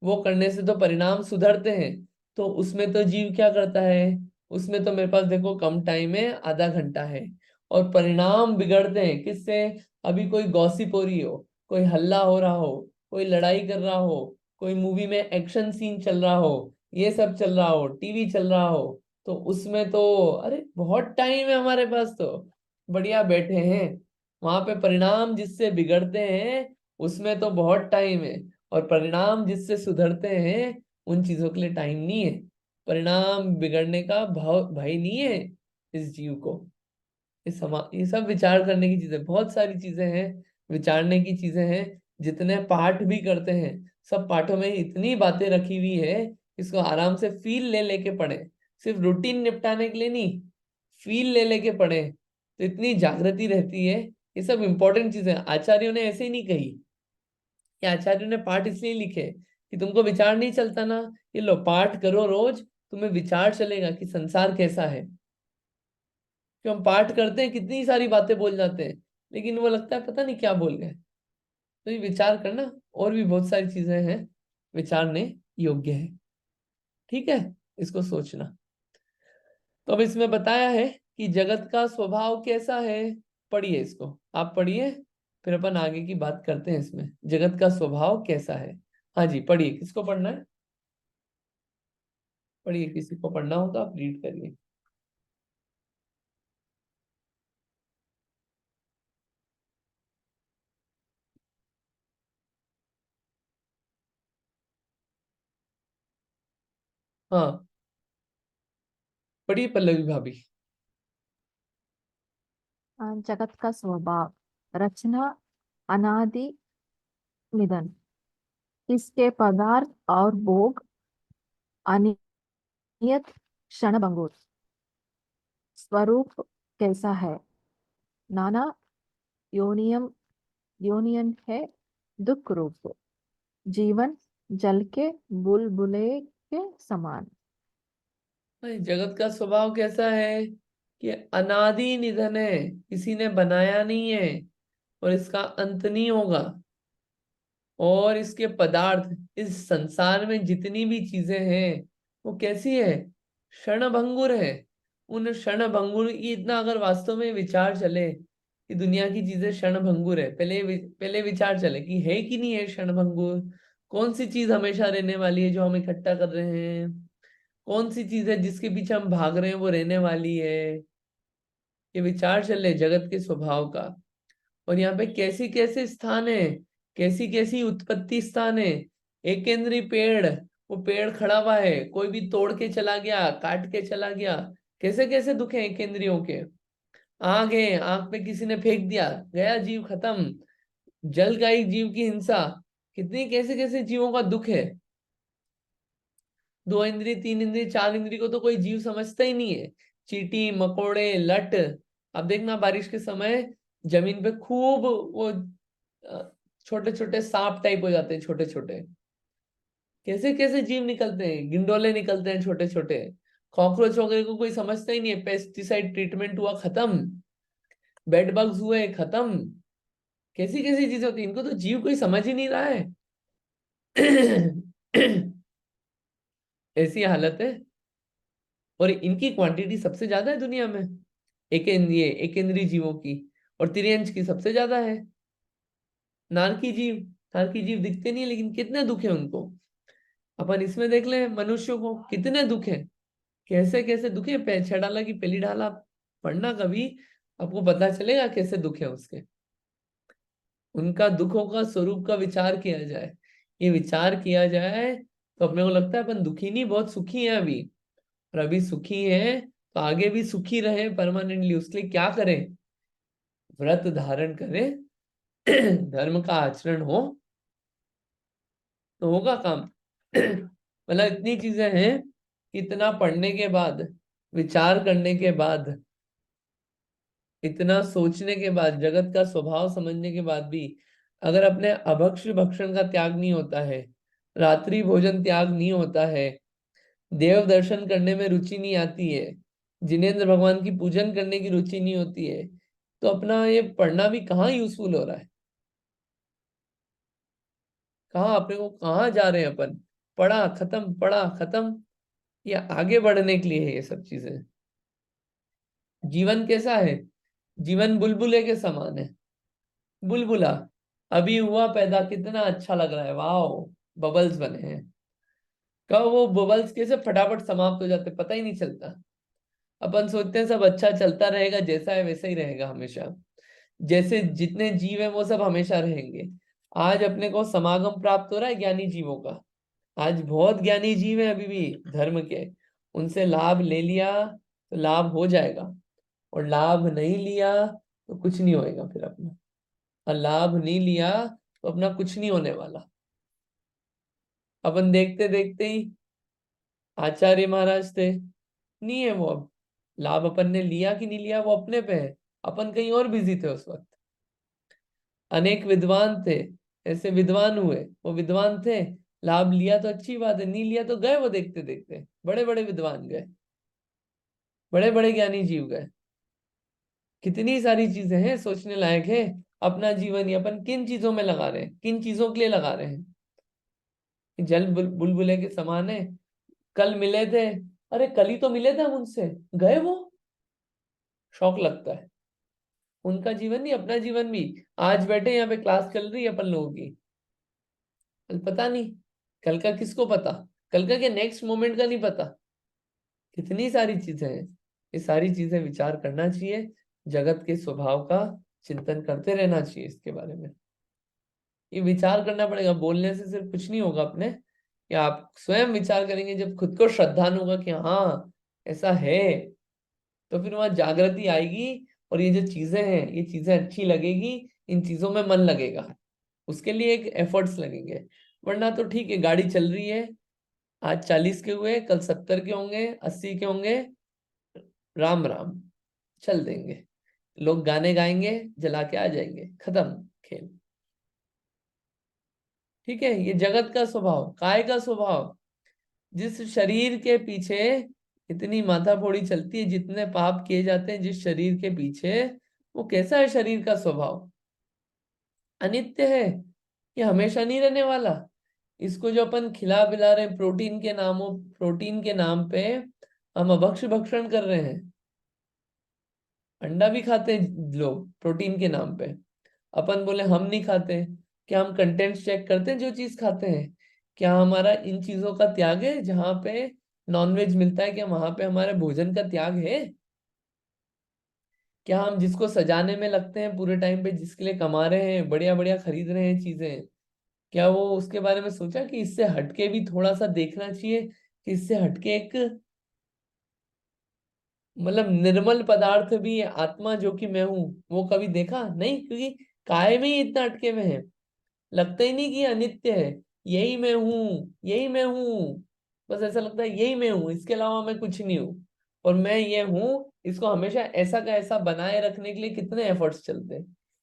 वो करने से तो परिणाम सुधरते हैं। तो उसमें तो जीव क्या करता है, उसमें तो मेरे पास देखो कम टाइम है, आधा घंटा है, और परिणाम बिगड़ते हैं किससे? अभी कोई गॉसिप हो रही हो, कोई हल्ला हो रहा हो, कोई लड़ाई कर रहा हो, कोई मूवी में एक्शन सीन चल रहा हो, ये सब चल रहा हो, टीवी चल रहा हो, तो उसमें तो अरे बहुत टाइम है हमारे पास, तो बढ़िया बैठे हैं। वहां पे परिणाम जिससे बिगड़ते हैं उसमें तो बहुत टाइम है, और परिणाम जिससे सुधरते हैं उन चीजों के लिए टाइम नहीं है। परिणाम बिगड़ने का भाव भय नहीं है इस जीव को। ये सब विचार करने की चीजें, बहुत सारी चीजें हैं, विचारने की चीजें हैं। जितने पाठ भी करते हैं, सब पाठों में इतनी बातें रखी हुई है, इसको आराम से फील ले लेके पढ़े, सिर्फ रूटीन निपटाने के लिए नहीं, फील ले लेके पढ़े तो इतनी जागृति रहती है। ये सब इंपॉर्टेंट चीजें आचार्यों ने ऐसे ही नहीं कही, ये आचार्यों ने पाठ इसलिए लिखे कि तुमको विचार नहीं चलता ना, ये लो पाठ करो रोज, तुम्हें विचार चलेगा कि संसार कैसा है। कि हम पाठ करते हैं, कितनी सारी बातें बोल जाते हैं, लेकिन वो लगता है पता नहीं क्या बोल गए। तो ये विचार करना, और भी बहुत सारी चीजें हैं विचारने योग्य है। ठीक है, इसको सोचना। तो अब इसमें बताया है कि जगत का स्वभाव कैसा है। पढ़िए इसको, आप पढ़िए, फिर अपन आगे की बात करते हैं इसमें। जगत का स्वभाव कैसा है। हाँ जी पढ़िए, किसको पढ़ना है? पढ़िए, किसी को पढ़ना हो तो आप रीड करिए। हाँ पढ़िए पल्लवी भाभी। जगत का स्वभाव, रचना, अनादि, निधन, इसके पदार्थ और भोग, अनियत, क्षणभंगुर, स्वरूप कैसा है, नाना योनियम योनियन है, दुख रूप, जीवन जल के बुलबुले के समान। भाई, जगत का स्वभाव कैसा है कि अनादि निधन है, किसी ने बनाया नहीं है और इसका अंत नहीं होगा। और इसके पदार्थ, इस संसार में जितनी भी चीजें हैं वो कैसी है? क्षणभंगुर है। उन क्षणभंगुर, ये इतना अगर वास्तव में विचार चले कि दुनिया की चीजें क्षणभंगुर है, पहले विचार चले कि है कि नहीं है क्षणभंगुर। कौन सी चीज हमेशा रहने वाली है जो हम इकट्ठा कर रहे हैं? कौन सी चीज है जिसके पीछे हम भाग रहे हैं वो रहने वाली है? ये विचार चले जगत के स्वभाव का। और यहाँ पे कैसी कैसे स्थान है, कैसी कैसी उत्पत्ति स्थान है। एक केंद्रीय पेड़, वो पेड़ खड़ा हुआ है, कोई भी तोड़ के चला गया, काट के चला गया। कैसे कैसे दुख है एक केंद्रियों के। आग है, आग पे किसी ने फेंक दिया, गया जीव खत्म। जल का एक जीव की हिंसा, कितनी कैसे कैसे जीवों का दुख है। दो इंद्री, तीन इंद्री, चार इंद्री को तो कोई जीव समझता ही नहीं है। चींटी, मकोड़े, लट। अब देखना बारिश के समय जमीन पे खूब वो छोटे छोटे सांप टाइप हो जाते हैं, छोटे छोटे। कैसे कैसे जीव निकलते हैं, गिंडोले निकलते हैं छोटे छोटे। कॉकरोच वगैरह को कोई समझता ही नहीं है, पेस्टिसाइड ट्रीटमेंट हुआ खत्म, बेड बग्स हुए खत्म। कैसी कैसी चीजें होती है, इनको तो जीव कोई समझ ही नहीं रहा है। ऐसी हालत है। और इनकी क्वांटिटी सबसे ज्यादा है दुनिया में, एक इंद्रिय जीवों की। और तिर्यंच की सबसे ज्यादा है। नारकी जीव, नारकी जीव दिखते नहीं है, लेकिन कितने दुख है उनको। अपन इसमें देख ले, मनुष्यों को कितने दुख है, कैसे कैसे दुख है। छेड़ाला की पहली ढाल आप पढ़ना कभी, आपको पता चलेगा कैसे दुख है उसके। उनका दुखों का स्वरूप का विचार किया जाए, ये विचार किया जाए तो अपने को लगता है अपन दुखी नहीं, बहुत सुखी है अभी। और अभी सुखी है तो आगे भी सुखी रहे परमानेंटली, उसके लिए क्या करें? व्रत धारण करें, धर्म का आचरण हो तो होगा काम। मतलब इतनी चीजें हैं कि इतना पढ़ने के बाद, विचार करने के बाद, इतना सोचने के बाद, जगत का स्वभाव समझने के बाद भी अगर अपने अभक्ष भक्षण का त्याग नहीं होता है, रात्रि भोजन त्याग नहीं होता है, देव दर्शन करने में रुचि नहीं आती है, जिनेंद्र भगवान की पूजन करने की रुचि नहीं होती है, तो अपना ये पढ़ना भी कहाँ यूजफुल हो रहा है? कहाँ अपने को, कहाँ जा रहे हैं अपन? पढ़ा खत्म, पढ़ा खत्म। ये आगे बढ़ने के लिए है ये सब चीजें। जीवन कैसा है? जीवन बुलबुले के समान है। बुलबुला अभी हुआ पैदा, कितना अच्छा लग रहा है, वाओ, बबल्स बने हैं। कब वो बबल्स कैसे फटाफट समाप्त हो जाते पता ही नहीं चलता। अपन सोचते हैं सब अच्छा चलता रहेगा, जैसा है वैसा ही रहेगा हमेशा। जैसे जितने जीव है वो सब हमेशा रहेंगे। आज अपने को समागम प्राप्त हो रहा है ज्ञानी जीवों का। आज बहुत ज्ञानी जीव है अभी भी धर्म के, उनसे लाभ ले लिया तो लाभ हो जाएगा, और लाभ नहीं लिया तो कुछ नहीं होएगा फिर अपना। और लाभ नहीं लिया तो अपना कुछ नहीं होने वाला। अपन देखते देखते ही आचार्य महाराज थे, नहीं है वो अब। लाभ अपन ने लिया कि नहीं लिया वो अपने पे है, अपन कहीं और बिजी थे उस वक्त। अनेक विद्वान थे, ऐसे विद्वान हुए, वो विद्वान थे लाभ लिया तो अच्छी बात है, नहीं लिया तो गए वो देखते देखते, बड़े बड़े विद्वान गए, बड़े बड़े ज्ञानी जीव गए। कितनी सारी चीजें हैं सोचने लायक है। अपना जीवन ही अपन किन चीजों में लगा रहे हैं, किन चीजों के लिए लगा रहे हैं। जल बुलबुले के समान है। कल मिले थे, अरे कल ही तो मिले थे हम उनसे, गए वो, शौक लगता है। उनका जीवन नहीं, अपना जीवन भी। आज बैठे यहाँ पे क्लास चल रही है अपन लोगों की, कल पता नहीं, कल का किसको पता, कल का क्या नेक्स्ट मोमेंट का नहीं पता। कितनी सारी चीजें हैं, ये सारी चीजें विचार करना चाहिए, जगत के स्वभाव का चिंतन करते रहना चाहिए इसके बारे में। ये विचार करना पड़ेगा, बोलने से सिर्फ कुछ नहीं होगा अपने, या आप स्वयं विचार करेंगे, जब खुद को श्रद्धान होगा कि हाँ ऐसा है, तो फिर वहां जागृति आएगी, और ये जो चीजें हैं ये चीजें अच्छी लगेगी, इन चीजों में मन लगेगा, उसके लिए एक एफर्ट्स लगेंगे। वरना तो ठीक है, गाड़ी चल रही है, आज 40 के हुए, कल 70 के होंगे, 80 के होंगे, राम राम, चल देंगे। लोग गाने गाएंगे, जला के आ जाएंगे, खत्म खेल। ठीक है, ये जगत का स्वभाव, काय का स्वभाव। जिस शरीर के पीछे इतनी माथाफोड़ी चलती है, जितने पाप किए जाते हैं जिस शरीर के पीछे, वो कैसा है शरीर का स्वभाव? अनित्य है, ये हमेशा नहीं रहने वाला। इसको जो अपन खिला पिला रहे हैं प्रोटीन के नाम पे, हम अभक्ष्य भक्षण कर रहे हैं। अंडा भी खाते हैं लोग प्रोटीन के नाम पे, अपन बोले हम नहीं खाते। क्या हम कंटेंट्स चेक करते हैं जो चीज खाते हैं? क्या हमारा इन चीजों का त्याग है? जहां पे नॉनवेज मिलता है, क्या वहां पे हमारे भोजन का त्याग है? क्या हम जिसको सजाने में लगते हैं पूरे टाइम पे, जिसके लिए कमा रहे हैं, बढ़िया बढ़िया खरीद रहे हैं चीजें, क्या वो उसके बारे में सोचा कि इससे हटके भी थोड़ा सा देखना चाहिए, कि इससे हटके एक मतलब निर्मल पदार्थ भी है, आत्मा जो कि मैं हूं, वो कभी देखा नहीं? क्योंकि काय में ही इतना अटके में है, लगता ही नहीं कि ये अनित्य है। यही मैं हूँ, यही मैं हूँ, बस ऐसा लगता है यही मैं हूँ, इसके अलावा मैं कुछ नहीं हूँ। और मैं ये हूँ, इसको हमेशा ऐसा का ऐसा बनाए रखने के लिए कितने एफर्ट्स चलते हैं,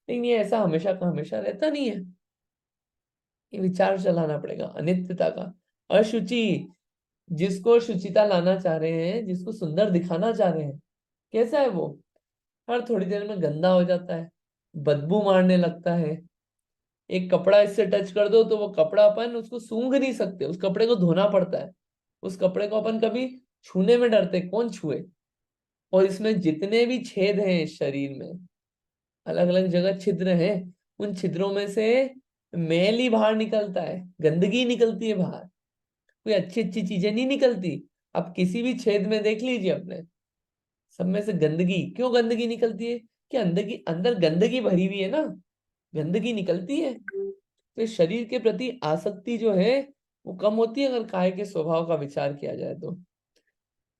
लेकिन ये ऐसा हमेशा का हमेशा रहता नहीं है। ये विचार चलाना पड़ेगा अनित्यता का। अशुचि, जिसको शुचिता लाना चाह रहे हैं, जिसको सुंदर दिखाना चाह रहे हैं, कैसा है वो? हर थोड़ी देर में गंदा हो जाता है, बदबू मारने लगता है। एक कपड़ा इससे टच कर दो तो वो कपड़ा अपन उसको सूंघ नहीं सकते, उस कपड़े को धोना पड़ता है। उस कपड़े को अपन कभी छूने में डरते, कौन छुए? और इसमें जितने भी छेद हैं इस शरीर में, अलग अलग जगह छिद्र हैं, उन छिद्रों में से मैल ही बाहर निकलता है, गंदगी निकलती है बाहर, कोई अच्छी अच्छी चीजें नहीं निकलती। आप किसी भी छेद में देख लीजिए अपने, सब में से गंदगी। क्यों गंदगी निकलती है? कि अंदर गंदगी भरी हुई है ना, गंदगी निकलती है। तो इस शरीर के प्रति आसक्ति जो है वो कम होती है अगर काय के स्वभाव का विचार किया जाए तो।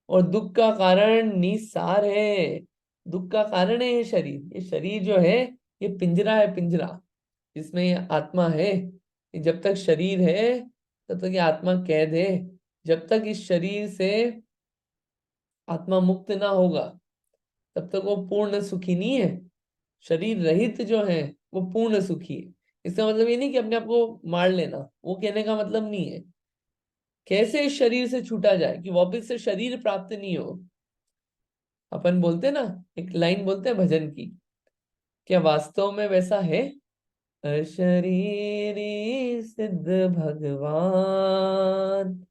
और दुख का कारण निसार है, दुख का कारण है ये शरीर। ये शरीर जो है ये पिंजरा है, पिंजरा, जिसमें ये आत्मा है। जब तक शरीर है तब तक ये आत्मा कैद है। जब तक इस शरीर से आत्मा मुक्त ना होगा तब तक वो पूर्ण सुखी नहीं है। शरीर रहित जो है वो पूर्ण सुखी है। इसका मतलब ये नहीं कि अपने आप को मार लेना, वो कहने का मतलब नहीं है। कैसे इस शरीर से छूटा जाए कि वापस से शरीर प्राप्त नहीं हो? अपन बोलते हैं ना, एक लाइन बोलते हैं भजन की, क्या वास्तव में वैसा है? अशरीरी सिद्ध भगवान,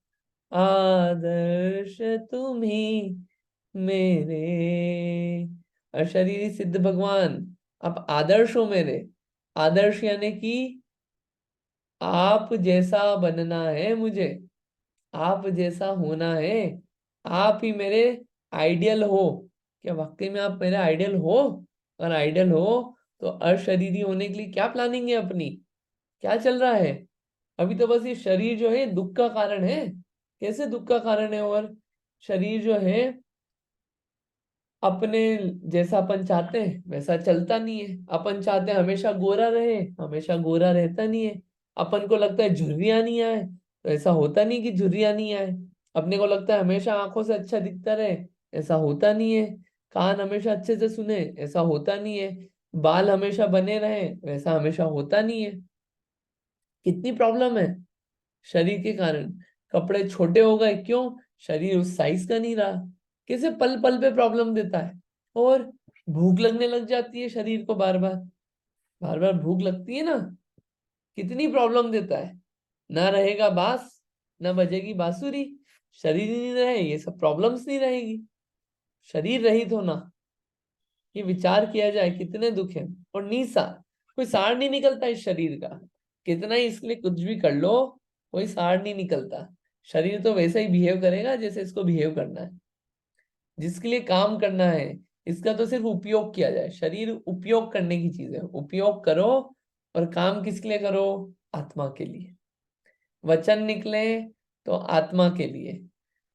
आदर्श तुम्ही मेरे। अशरीरी सिद्ध भगवान, आप आदर्श हो मेरे। आदर्श यानी कि आप जैसा बनना है मुझे, आप जैसा होना है, आप ही मेरे आइडियल हो। क्या वाकई में आप मेरे आइडियल हो? अगर आइडियल हो तो अशरीरी होने के लिए क्या प्लानिंग है अपनी? क्या चल रहा है? अभी तो बस ये शरीर जो है दुख का कारण है। कैसे दुख का कारण है? और शरीर जो है अपने जैसा अपन चाहते हैं वैसा चलता नहीं है। अपन चाहते हैं हमेशा गोरा रहे, हमेशा गोरा रहता नहीं है। अपन को लगता है झुर्रियां नहीं आए, तो ऐसा होता नहीं कि झुर्रियां नहीं आए। अपने को लगता है हमेशा आंखों से अच्छा दिखता रहे, ऐसा होता नहीं है। कान हमेशा अच्छे से सुने, ऐसा होता नहीं है। बाल हमेशा बने रहे, वैसा हमेशा होता नहीं है। कितनी प्रॉब्लम है। शरीर के कारण। कपड़े छोटे हो गए, क्यों? शरीर उस साइज का नहीं रहा। कैसे पल पल पे प्रॉब्लम देता है। और भूख लगने लग जाती है शरीर को, बार बार बार बार भूख लगती है ना, कितनी प्रॉब्लम देता है। ना रहेगा बांस, ना बजेगी बांसुरी। शरीर ही नहीं रहे, ये सब प्रॉब्लम्स नहीं रहेगी। शरीर रहित होना, ये विचार किया जाए कितने दुख है। और निसार, कोई सार नहीं निकलता इस शरीर का। कितना ही इसके लिए कुछ भी कर लो, कोई सार नहीं निकलता। शरीर तो वैसे ही बिहेव करेगा जैसे इसको बिहेव करना है, जिसके लिए काम करना है। इसका तो सिर्फ उपयोग किया जाए। शरीर उपयोग करने की चीज है, उपयोग करो। और काम किसके लिए करो? आत्मा के लिए। वचन निकले तो आत्मा के लिए,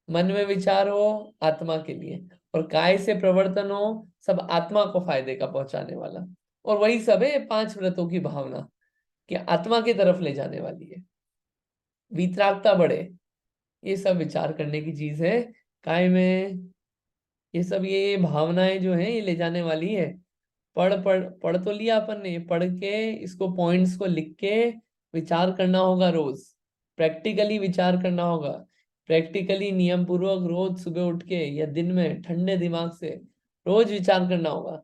मन में विचार हो आत्मा के लिए, और काय से प्रवर्तन हो सब आत्मा को फायदे का पहुंचाने वाला। और वही सब है 5 व्रतों की भावना, कि आत्मा की तरफ ले जाने वाली है। वितरागता बढ़े, ये सब विचार करने की चीज है। काय में ये सब, ये भावनाएं जो है ये ले जाने वाली है। पढ़ तो लिया अपन ने, पढ़ के इसको पॉइंट्स को लिख के विचार करना होगा रोज। प्रैक्टिकली विचार करना होगा। प्रैक्टिकली नियम पूर्वक रोज सुबह उठ के या दिन में ठंडे दिमाग से रोज विचार करना होगा।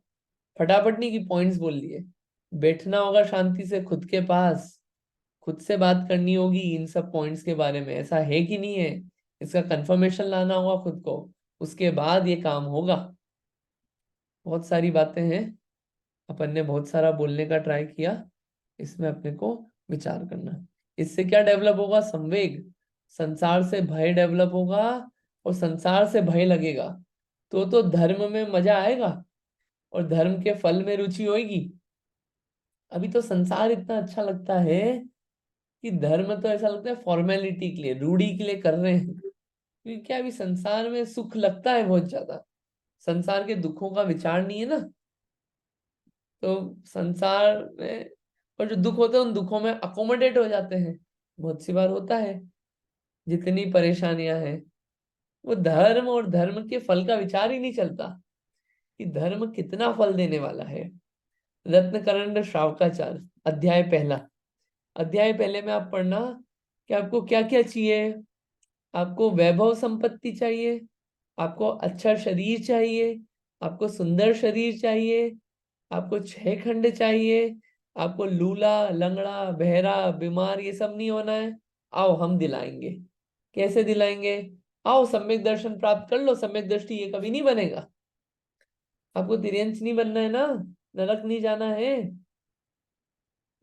फटाफट नहीं कि पॉइंट्स बोल दिए। बैठना होगा शांति से खुद के पास, खुद से बात करनी होगी इन सब पॉइंट्स के बारे में, ऐसा है कि नहीं है, इसका कंफर्मेशन लाना होगा खुद को। उसके बाद ये काम होगा। बहुत सारी बातें हैं, अपन ने बहुत सारा बोलने का ट्राई किया। इसमें अपने को विचार करना है। इससे क्या डेवलप होगा? संवेग। संसार से भय डेवलप होगा, और संसार से भय लगेगा तो धर्म में मजा आएगा, और धर्म के फल में रुचि होगी। अभी तो संसार इतना अच्छा लगता है कि धर्म तो ऐसा लगता है फॉर्मेलिटी के लिए, रूढ़ी के लिए कर रहे हैं। क्योंकि क्या, अभी संसार में सुख लगता है बहुत ज्यादा। संसार के दुखों का विचार नहीं है ना। तो संसार में, और जो दुख होते हैं उन दुखों में अकोमोडेट हो जाते हैं। बहुत सी बार होता है। जितनी परेशानियां हैं, वो धर्म और धर्म के फल का विचार ही नहीं चलता, कि धर्म कितना फल देने वाला है। रत्नकरंड श्रावकाचार, अध्याय पहला। अध्याय पहले में आप पढ़ना कि आपको क्या क्या चाहिए। आपको वैभव संपत्ति चाहिए, आपको अच्छा शरीर चाहिए, आपको सुंदर शरीर चाहिए, आपको 6 खंड चाहिए, आपको लूला लंगड़ा बहरा बीमार ये सब नहीं होना है। आओ हम दिलाएंगे। कैसे दिलाएंगे? आओ सम्यक दर्शन प्राप्त कर लो। सम्यक दृष्टि ये कभी नहीं बनेगा। आपको तिर्यंच नहीं बनना है ना, नरक नहीं जाना है,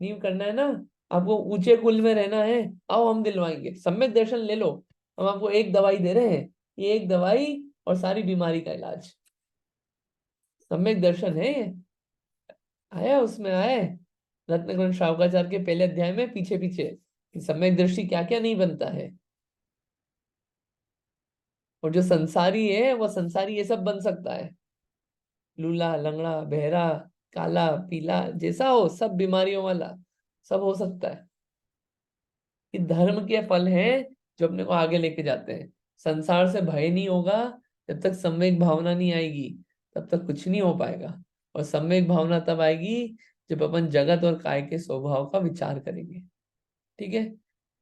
नहीं करना है ना, आपको ऊंचे कुल में रहना है। आओ हम दिलवाएंगे, सम्यक दर्शन ले लो। हम आपको एक दवाई दे रहे हैं, ये एक दवाई और सारी बीमारी का इलाज। सम्यक दर्शन है ये। आया उसमें आया है रत्नकुंड श्रावकाचार्य के पहले अध्याय में, पीछे पीछे, कि सम्यक दृष्टि क्या क्या नहीं बनता है। और जो संसारी है वो संसारी ये सब बन सकता है। लूला लंगड़ा बहरा काला पीला जैसा हो, सब बीमारियों वाला सब हो सकता है। कि धर्म के फल हैं जो अपने को आगे लेके जाते हैं। संसार से भय नहीं होगा जब तक सम्यक भावना नहीं आएगी, तब तक कुछ नहीं हो पाएगा। और सम्यक भावना तब आएगी जब अपन जगत और काय के स्वभाव का विचार करेंगे। ठीक है?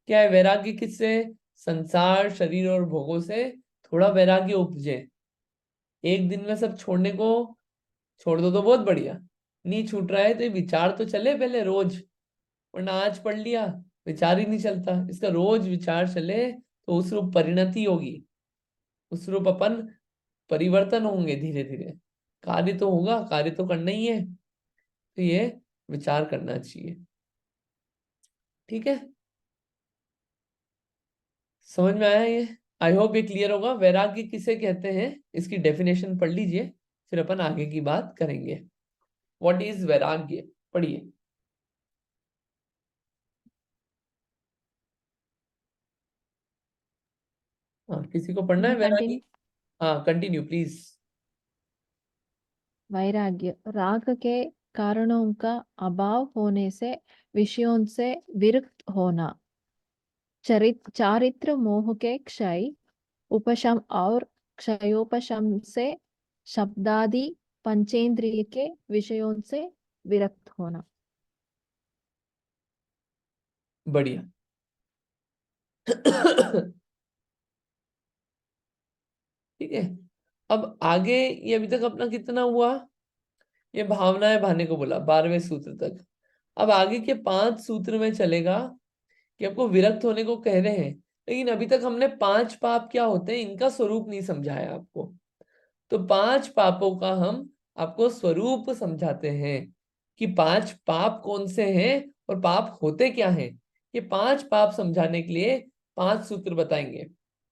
क्या है वैराग्य? किससे? संसार शरीर और भोगों से थोड़ा वैराग्य उपजे। एक दिन में सब छोड़ने को छोड़ दो तो बहुत बढ़िया। नहीं छूट रहा है तो ये विचार तो चले पहले रोज। वरना आज पढ़ लिया, विचार ही नहीं चलता। इसका रोज विचार चले तो उस रूप परिणति होगी, उस रूप अपन परिवर्तन होंगे धीरे धीरे। कार्य तो होगा, कार्य तो करना ही है। तो ये विचार करना चाहिए। ठीक है? समझ में आया ये? आई होप ये क्लियर होगा। वैराग्य किसे कहते हैं इसकी डेफिनेशन पढ़ लीजिए, फिर अपन आगे की बात करेंगे। व्हाट इज वैराग्य? पढ़िए। हाँ, किसी को पढ़ना है मैं वैराग्य? कंटिन्यू। हाँ, कंटिन्यू प्लीज। वैराग्य राग के कारणों का अभाव होने से विषयों से विरक्त होना। चारित्र मोह के क्षय उपशम और क्षयोपशम से शब्दादि पंचेंद्रिय के विषयों से विरक्त होना। बढ़िया। ठीक है। अब आगे ये अभी तक अपना कितना हुआ, ये भावनाएं भाने को बोला 12वें सूत्र तक। अब आगे के 5 सूत्र में चलेगा कि आपको विरक्त होने को कह रहे हैं, लेकिन अभी तक हमने 5 पाप क्या होते हैं इनका स्वरूप नहीं समझाया आपको। तो 5 पापों का हम आपको स्वरूप समझाते हैं कि 5 पाप कौन से हैं और पाप होते क्या हैं। ये 5 पाप समझाने के लिए 5 सूत्र बताएंगे।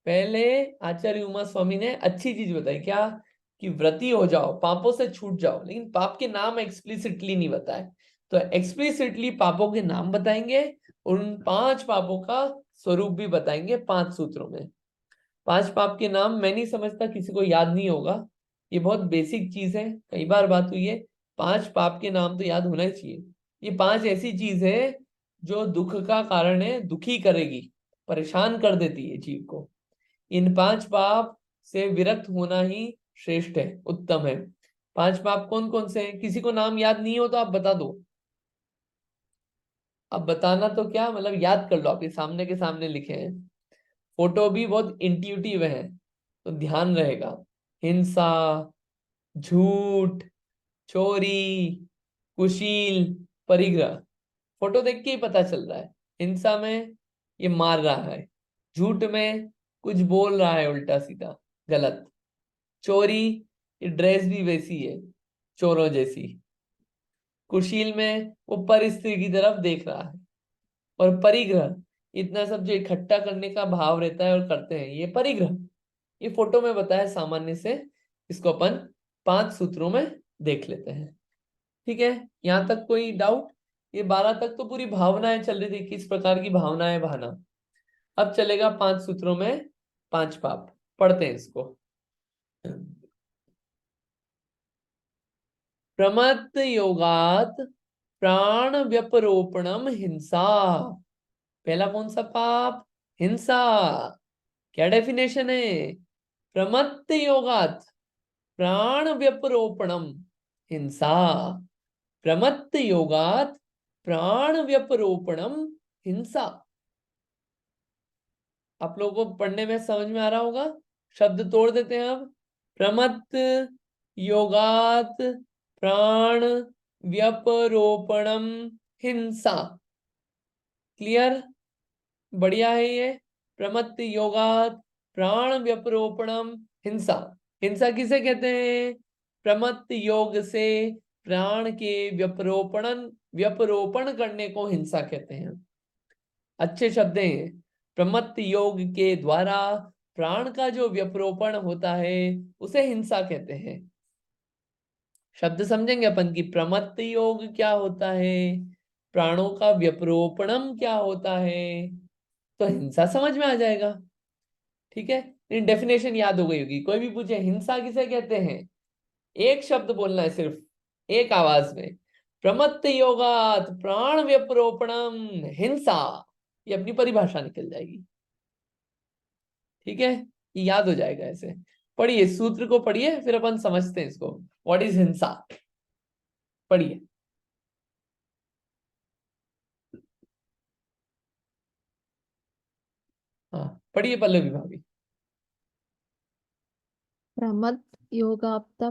पहले आचार्य उमा स्वामी ने अच्छी चीज बताई, क्या कि व्रती हो जाओ, पापों से छूट जाओ, लेकिन पाप के नाम एक्सप्लिसिटली नहीं बताए। तो एक्सप्लिसिटली पापों के नाम बताएंगे और उन 5 पापों का स्वरूप भी बताएंगे 5 सूत्रों में। 5 पाप के नाम मैं नहीं समझता किसी को याद नहीं होगा, ये बहुत बेसिक चीज है, कई बार बात हुई है। 5 पाप के नाम तो याद होना ही चाहिए। ये 5 ऐसी चीज है जो दुख का कारण है, दुखी करेगी, परेशान कर देती है जीव को। इन 5 पाप से विरक्त होना ही श्रेष्ठ है, उत्तम है। 5 पाप कौन कौन से हैं, किसी को नाम याद नहीं हो तो आप बता दो। अब बताना तो क्या, मतलब याद कर लो, आपके सामने के सामने लिखे हैं। फोटो भी बहुत इंट्यूटिव है तो ध्यान रहेगा। हिंसा, झूठ, चोरी, कुशील, परिग्रह। फोटो देख के ही पता चल रहा है। हिंसा में ये मार रहा है, झूठ में कुछ बोल रहा है उल्टा सीधा गलत, चोरी ये ड्रेस भी वैसी है चोरों जैसी, कुशील में वो पर स्त्री की तरफ देख रहा है, और परिग्रह इतना सब जो इकट्ठा करने का भाव रहता है और करते हैं ये परिग्रह। ये फोटो में बताया सामान्य से, इसको अपन 5 सूत्रों में देख लेते हैं। ठीक है, यहां तक कोई डाउट? ये 12 तक तो पूरी भावनाएं चल रही थी, किस प्रकार की भावनाएं बहाना। अब चलेगा 5 सूत्रों में 5 पाप, पढ़ते हैं इसको। प्रमत्त योगात प्राण व्यपरोपणम हिंसा। पहला कौन सा पाप? हिंसा। क्या डेफिनेशन है? प्रमत्त योगात प्राण व्यपरोपणम हिंसा। प्रमत्त योगात प्राण व्यपरोपणम हिंसा। आप लोगों को पढ़ने में समझ में आ रहा होगा। शब्द तोड़ देते हैं अब। प्रमत्त योगात प्राण व्यपरोपणम हिंसा। क्लियर? बढ़िया है ये। प्रमत्त योगात प्राण व्यपरोपणम हिंसा। हिंसा किसे कहते हैं? प्रमत्त योग से प्राण के व्यपरोपण करने को हिंसा कहते हैं। अच्छे शब्द हैं। प्रमत्त योग के द्वारा प्राण का जो व्यपरोपण होता है उसे हिंसा कहते हैं। शब्द समझेंगे अपन की प्रमत्त योग क्या होता है, प्राणों का व्यपरोपणम क्या होता है, तो हिंसा समझ में आ जाएगा। ठीक है, इन डेफिनेशन याद हो गई होगी। कोई भी पूछे हिंसा किसे कहते हैं, एक शब्द बोलना है सिर्फ, एक आवाज में, प्रमत्त योगात प्राण व्यपरोपणम हिंसा। ये अपनी परिभाषा निकल जाएगी। ठीक है, ये याद हो जाएगा ऐसे। पढ़िए सूत्र को, पढ़िए फिर अपन समझते हैं इसको। व्हाट इज हिंसा? पढ़िए। हाँ पढ़िए पल्लवी भाभी। प्रमद योगाप्त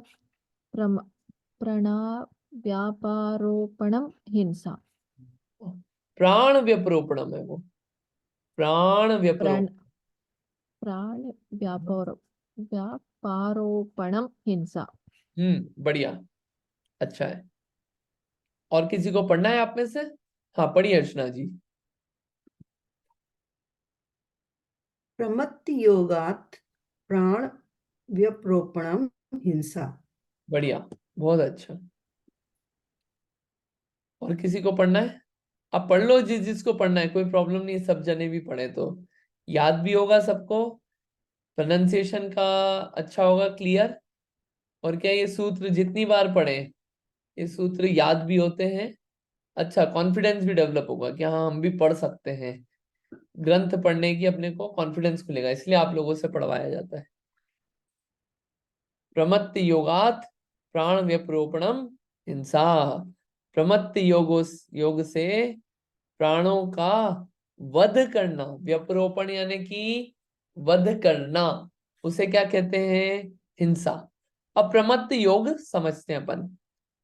प्रणा व्यापारोपणम हिंसा। प्राण व्यपरोपणम है वो, प्राण प्रण व्यपरोपण। प्राण व्यापारोपणम हिंसा। बढ़िया, अच्छा है। और किसी को पढ़ना है आप में से? हाँ पढ़िए अर्चना जी। प्रमत्त योगात प्राण व्यपरोपणम हिंसा। बढ़िया, बहुत अच्छा। और किसी को पढ़ना है? आप पढ़ लो जिस जिसको पढ़ना है, कोई प्रॉब्लम नहीं, सब जने भी पढ़े तो याद भी होगा सबको, प्रोनाउंसिएशन का अच्छा होगा, क्लियर। और क्या ये सूत्र जितनी बार पढ़े ये सूत्र याद भी होते हैं। अच्छा, कॉन्फिडेंस भी डेवलप होगा कि हाँ हम भी पढ़ सकते हैं। ग्रंथ पढ़ने की अपने को कॉन्फिडेंस मिलेगा, इसलिए आप लोगों से पढ़वाया जाता है। प्रमत्त योगात प्राण व्यपरोपणम हिंसा। प्रमत्त योग से प्राणों का वध करना, व्यपरोपण यानी कि वध करना, उसे क्या कहते हैं? हिंसा। अब प्रमत्त योग समझते हैं अपन,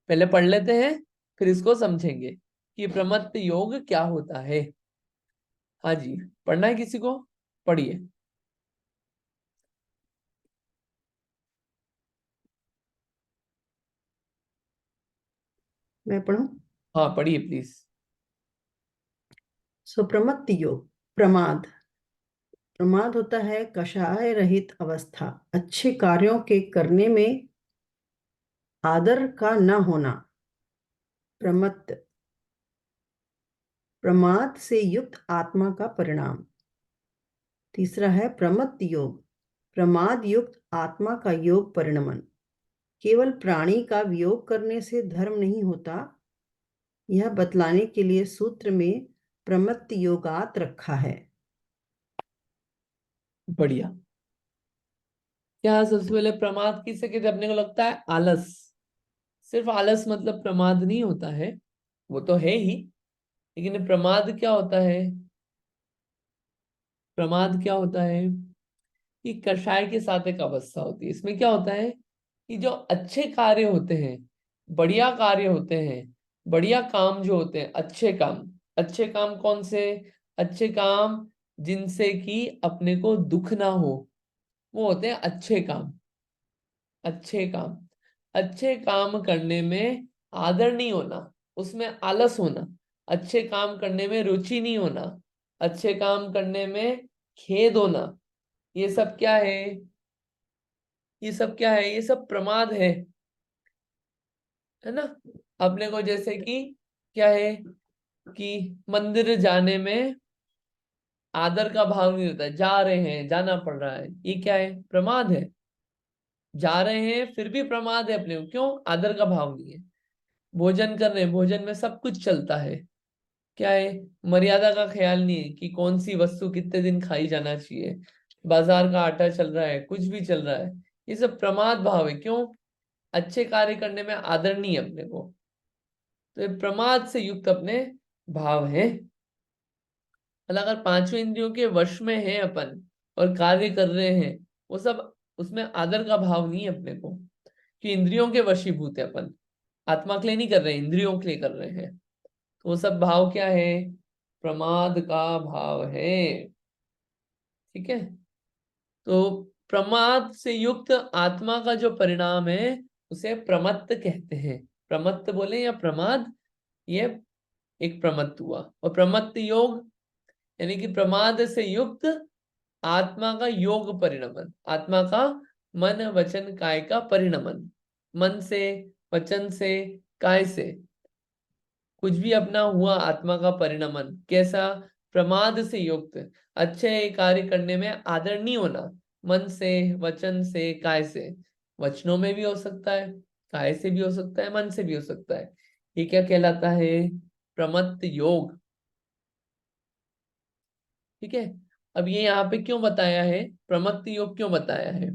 पहले पढ़ लेते हैं फिर इसको समझेंगे कि प्रमत्त योग क्या होता है। हाँ जी, पढ़ना है किसी को? पढ़िए। मैं पढ़ूं? हाँ पढ़िए प्लीज। प्रमत्त योग। प्रमाद। प्रमाद होता है कषाय रहित अवस्था, अच्छे कार्यों के करने में आदर का न होना। प्रमत्त, प्रमाद से युक्त आत्मा का परिणाम। तीसरा है प्रमत्त योग, प्रमाद युक्त आत्मा का योग परिणमन। केवल प्राणी का वियोग करने से धर्म नहीं होता, यह बतलाने के लिए सूत्र में प्रमत्त योगात रखा है। बढ़िया। क्या सबसे पहले प्रमाद किसे कहते हैं? अपने को लगता है आलस। सिर्फ आलस मतलब प्रमाद नहीं होता है, वो तो है ही, लेकिन प्रमाद क्या होता है? प्रमाद क्या होता है कि कषाय के साथ एक अवस्था होती है। इसमें क्या होता है कि जो अच्छे कार्य होते हैं, बढ़िया कार्य होते हैं, बढ़िया काम जो होते हैं, अच्छे काम। अच्छे काम कौन से? अच्छे काम जिनसे कि अपने को दुख ना हो, वो होते हैं अच्छे काम। अच्छे काम, अच्छे काम करने में आदर नहीं होना, उसमें आलस होना, अच्छे काम करने में रुचि नहीं होना, अच्छे काम करने में खेद होना, ये सब क्या है? ये सब क्या है? ये सब प्रमाद है ना? अपने को जैसे कि क्या है कि मंदिर जाने में आदर का भाव नहीं होता, जा रहे हैं, जाना पड़ रहा है, ये क्या है? प्रमाद है। जा रहे हैं फिर भी प्रमाद है अपने को, क्यों? आदर का भाव नहीं है। भोजन कर रहे हैं, भोजन में सब कुछ चलता है, क्या है? मर्यादा का ख्याल नहीं है कि कौन सी वस्तु कितने दिन खाई जाना चाहिए, बाजार का आटा चल रहा है, कुछ भी चल रहा है, ये सब प्रमाद भाव है। क्यों? अच्छे कार्य करने में आदर नहीं है अपने को, तो ये प्रमाद से युक्त अपने भाव है। मतलब अगर पांचों इंद्रियों के वश में है अपन और कार्य कर रहे हैं, वो सब, उसमें आदर का भाव नहीं है अपने को, कि इंद्रियों के वशीभूत है अपन, आत्मा के लिए नहीं कर रहे हैं, इंद्रियों के लिए कर रहे हैं। तो वो सब भाव क्या है? प्रमाद का भाव है। ठीक है? तो प्रमाद से युक्त आत्मा का जो परिणाम है उसे प्रमत्त कहते हैं। प्रमत्त बोले या प्रमाद, ये एक प्रमत्त हुआ। और प्रमत्त योग यानी कि प्रमाद से युक्त आत्मा का योग परिणमन, आत्मा का मन वचन काय का परिणमन। मन से, वचन से, काय से कुछ भी अपना हुआ आत्मा का परिणमन, कैसा? प्रमाद से युक्त, अच्छे कार्य करने में आदर नहीं होना, मन से, वचन से, काय से। वचनों में भी हो सकता है, काय से भी हो सकता है, मन से भी हो सकता है। ये क्या कहलाता है? प्रमत्त योग। ठीक है? अब ये यहाँ पे क्यों बताया है, प्रमत्त योग क्यों बताया है?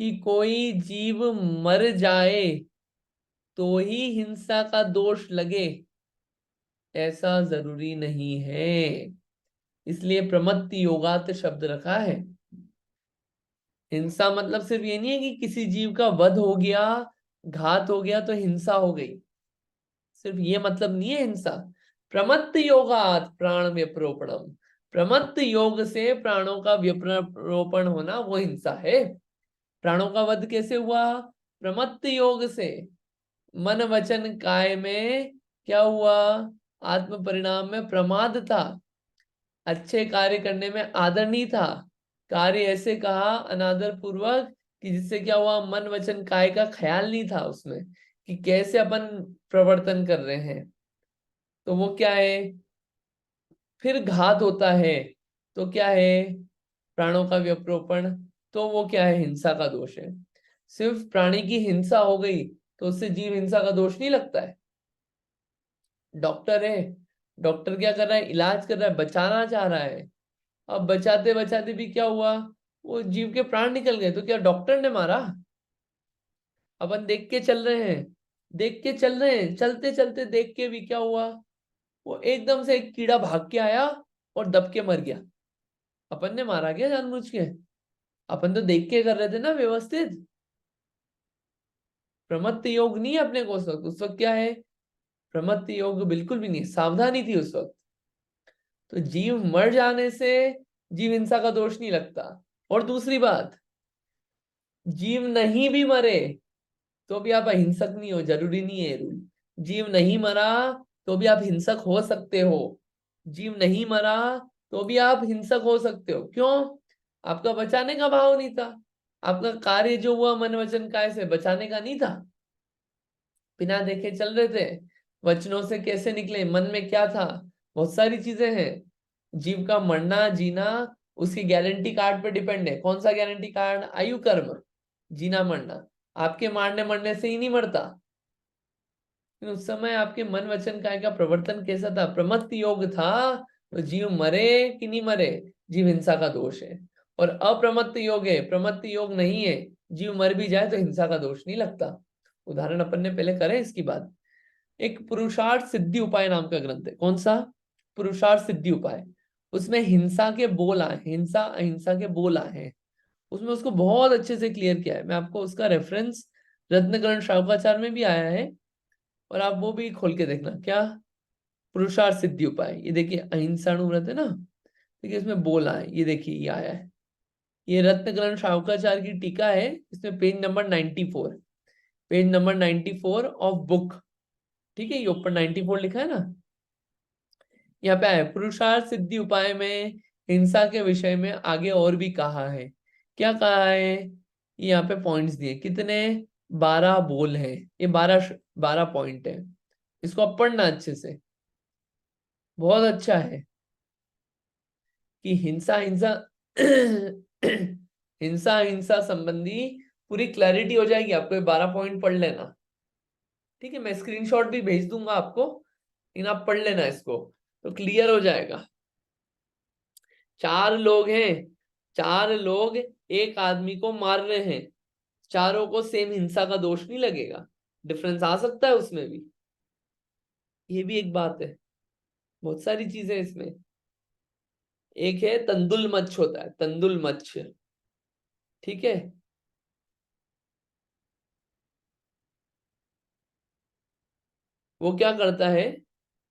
कि कोई जीव मर जाए तो ही हिंसा का दोष लगे, ऐसा जरूरी नहीं है। इसलिए प्रमत्त योगात शब्द रखा है। हिंसा मतलब सिर्फ ये नहीं है कि किसी जीव का वध हो गया, घात हो गया तो हिंसा हो गई, सिर्फ ये मतलब नहीं है हिंसा। प्रमत्त योगात प्राण व्यपरोपणम, प्रमत्त योग से प्राणों का व्यपरोपण होना वो हिंसा है। प्राणों का वध कैसे हुआ? प्रमत्त योग से। मन वचन काय में क्या हुआ? आत्म परिणाम में प्रमाद था, अच्छे कार्य करने में आदर नहीं था, कार्य ऐसे कहा अनादर पूर्वक कि जिससे क्या हुआ? मन वचन काय का ख्याल नहीं था उसमें कि कैसे अपन प्रवर्तन कर रहे हैं, तो वो क्या है? फिर घात होता है तो क्या है? प्राणों का व्यपरोपण, तो वो क्या है? हिंसा का दोष है। सिर्फ प्राणी की हिंसा हो गई तो उससे जीव हिंसा का दोष नहीं लगता है। डॉक्टर है, डॉक्टर क्या कर रहा है? इलाज कर रहा है, बचाना चाह रहा है। अब बचाते बचाते भी क्या हुआ? वो जीव के प्राण निकल गए, तो क्या डॉक्टर ने मारा? अपन देख के चल रहे हैं, देख के चल रहे हैं, चलते चलते देख के भी क्या हुआ? वो एकदम से एक कीड़ा भाग के आया और दब के मर गया। अपन ने मारा क्या जानबूझ के? अपन तो देख के कर रहे थे ना व्यवस्थित। प्रमत्त योग नहीं है अपने को उस वक्त क्या है? प्रमत्त योग बिल्कुल भी नहीं, सावधानी थी उस वक्त। तो जीव मर जाने से जीव हिंसा का दोष नहीं लगता। और दूसरी बात, जीव नहीं भी मरे तो भी आप अहिंसक नहीं हो, जरूरी नहीं है रूल। जीव नहीं मरा तो भी आप हिंसक हो सकते हो। जीव नहीं मरा तो भी आप हिंसक हो सकते हो। क्यों? आपका बचाने का भाव नहीं था। आपका कार्य जो हुआ मन वचन काय से बचाने का नहीं था। बिना देखे चल रहे थे। वचनों से कैसे निकले, मन में क्या था, बहुत सारी चीजें हैं। जीव का मरना जीना उसकी गारंटी कार्ड पे डिपेंड है। कौन सा गारंटी कार्ड? आयु कर्म, जीना मरना। आपके मारने मरने से ही नहीं मरता। उस समय आपके मन वचन काय का प्रवर्तन कैसा था? प्रमत्त योग था। तो जीव मरे कि नहीं मरे, जीव हिंसा का दोष है। और अप्रमत्त योग है, प्रमत्त योग नहीं है, जीव मर भी जाए तो हिंसा का दोष नहीं लगता। उदाहरण अपन ने पहले करे इसकी बात। एक पुरुषार्थ सिद्धि उपाय नाम का ग्रंथ है। कौन सा? पुरुषार्थ सिद्धि उपाय। उसमें हिंसा के बोल आए, हिंसा अहिंसा के बोल आए हैं। उसमें उसको बहुत अच्छे से क्लियर किया है। मैं आपको उसका रेफरेंस रत्नकरण शावकाचार्य में भी आया है, और आप वो भी खोल के देखना। क्या? पुरुषार्थ सिद्धि उपाय। ये देखिए अहिंसाणुव्रत है ना, देखिए इसमें बोल आए, ये देखिए ये आया है। ये रत्नकरण शावकाचार्य की टीका है, इसमें page number 94, page number 94 of book. ठीक है, ये ऊपर 94 लिखा है ना, यहाँ पे आया पुरुषार्थ सिद्धि उपाय में हिंसा के विषय में आगे और भी कहा है। क्या कहा है? ये यहाँ पे पॉइंट्स दिए। कितने? 12 बोल है ये, 12 पॉइंट है। इसको अब पढ़ना अच्छे से, बहुत अच्छा है। कि हिंसा हिंसा हिंसा हिंसा संबंधी पूरी क्लैरिटी हो जाएगी आपको। 12 पॉइंट पढ़ लेना। ठीक है, मैं स्क्रीनशॉट भी भेज दूंगा आपको, लेकिन आप पढ़ लेना इसको तो क्लियर हो जाएगा। 4 लोग हैं, 4 लोग एक आदमी को मार रहे हैं, चारों को सेम हिंसा का दोष नहीं लगेगा। डिफरेंस आ सकता है उसमें भी, ये भी एक बात है। बहुत सारी चीजें इसमें। एक है तंदुल मच्छ, होता है तंदुल मच्छ। ठीक है, वो क्या करता है?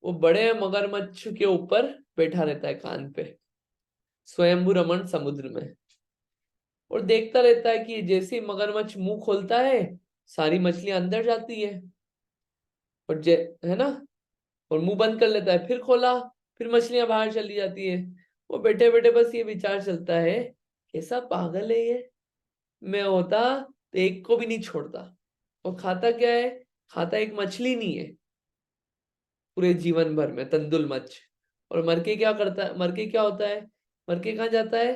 वो बड़े मगरमच्छ के ऊपर बैठा रहता है कान पे, स्वयंभू रमन समुद्र में, और देखता रहता है कि जैसे ही मगरमच्छ मुंह खोलता है सारी मछलियां अंदर जाती है, और है ना, और मुंह बंद कर लेता है, फिर खोला, फिर मछलियां बाहर चली जाती है। वो बैठे बैठे बस ये विचार चलता है, कैसा पागल है ये, मैं होता तो एक को भी नहीं छोड़ता। और खाता क्या है? खाता एक मछली नहीं है पूरे जीवन भर में, तंदुल मच्छ। और मर के क्या करता है? मर के क्या होता है? मर के कहाँ जाता है?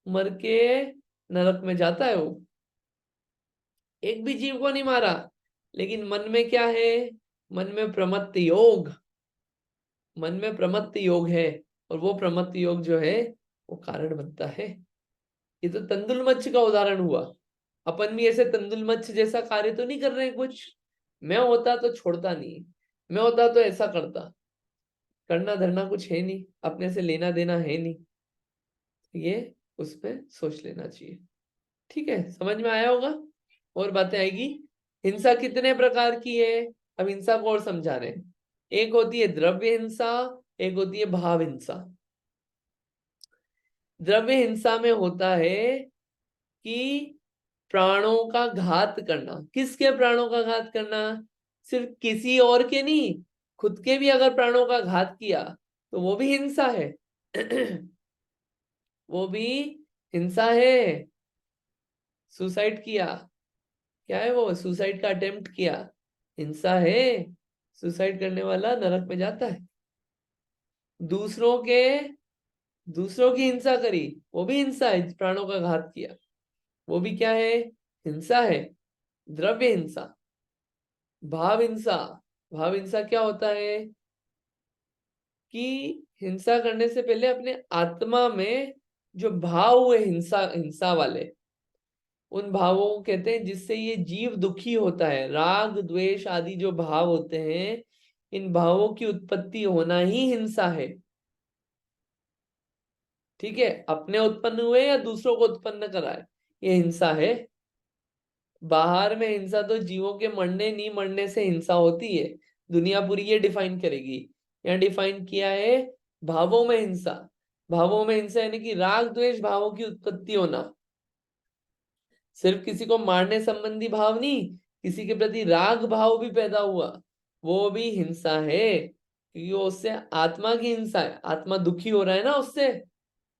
मर के नरक में जाता है वो। एक भी जीव को नहीं मारा, लेकिन मन में क्या है? मन में प्रमत्त योग, मन में प्रमत्त योग है। और वो प्रमत्त योग जो है वो कारण बनता है। ये तो तंदुल मच्छ का उदाहरण हुआ। अपन भी ऐसे तंदुल मच्छ जैसा कार्य तो नहीं कर रहे हैं कुछ। मैं होता तो छोड़ता नहीं, मैं होता तो ऐसा करता। करना धरना कुछ है नहीं, अपने से लेना देना है नहीं, ये उसमें सोच लेना चाहिए। ठीक है, समझ में आया होगा? और बातें आएगी। हिंसा कितने प्रकार की है, अब हिंसा को और समझा रहे हैं। एक होती है द्रव्य हिंसा, एक होती है भाव हिंसा। द्रव्य हिंसा में होता है कि प्राणों का घात करना। किसके प्राणों का घात करना? सिर्फ किसी और के नहीं, खुद के भी अगर प्राणों का घात किया तो वो भी हिंसा है। वो भी हिंसा है। सुसाइड किया, क्या है वो? सुसाइड का अटेम्प्ट किया, हिंसा है। सुसाइड करने वाला नरक में जाता है। दूसरों के दूसरों की हिंसा करी, वो भी हिंसा है। प्राणों का घात किया, वो भी क्या है? हिंसा है। द्रव्य हिंसा। भाव हिंसा। भाव हिंसा क्या होता है? कि हिंसा करने से पहले अपने आत्मा में जो भाव हुए हिंसा हिंसा वाले, उन भावों को कहते हैं जिससे ये जीव दुखी होता है। राग द्वेष आदि जो भाव होते हैं, इन भावों की उत्पत्ति होना ही हिंसा है। ठीक है, अपने उत्पन्न हुए या दूसरों को उत्पन्न कराए, ये हिंसा है। बाहर में हिंसा तो जीवों के मरने नहीं मरने से हिंसा होती है, दुनिया पूरी ये डिफाइन करेगी। यहाँ डिफाइन किया है भावों में हिंसा। भावों में हिंसा यानी कि राग द्वेष भावों की उत्पत्ति होना। सिर्फ किसी को मारने संबंधी भाव नहीं, किसी के प्रति राग भाव भी पैदा हुआ, वो भी हिंसा है, क्योंकि वो उससे आत्मा की हिंसा है, आत्मा दुखी हो रहा है ना उससे।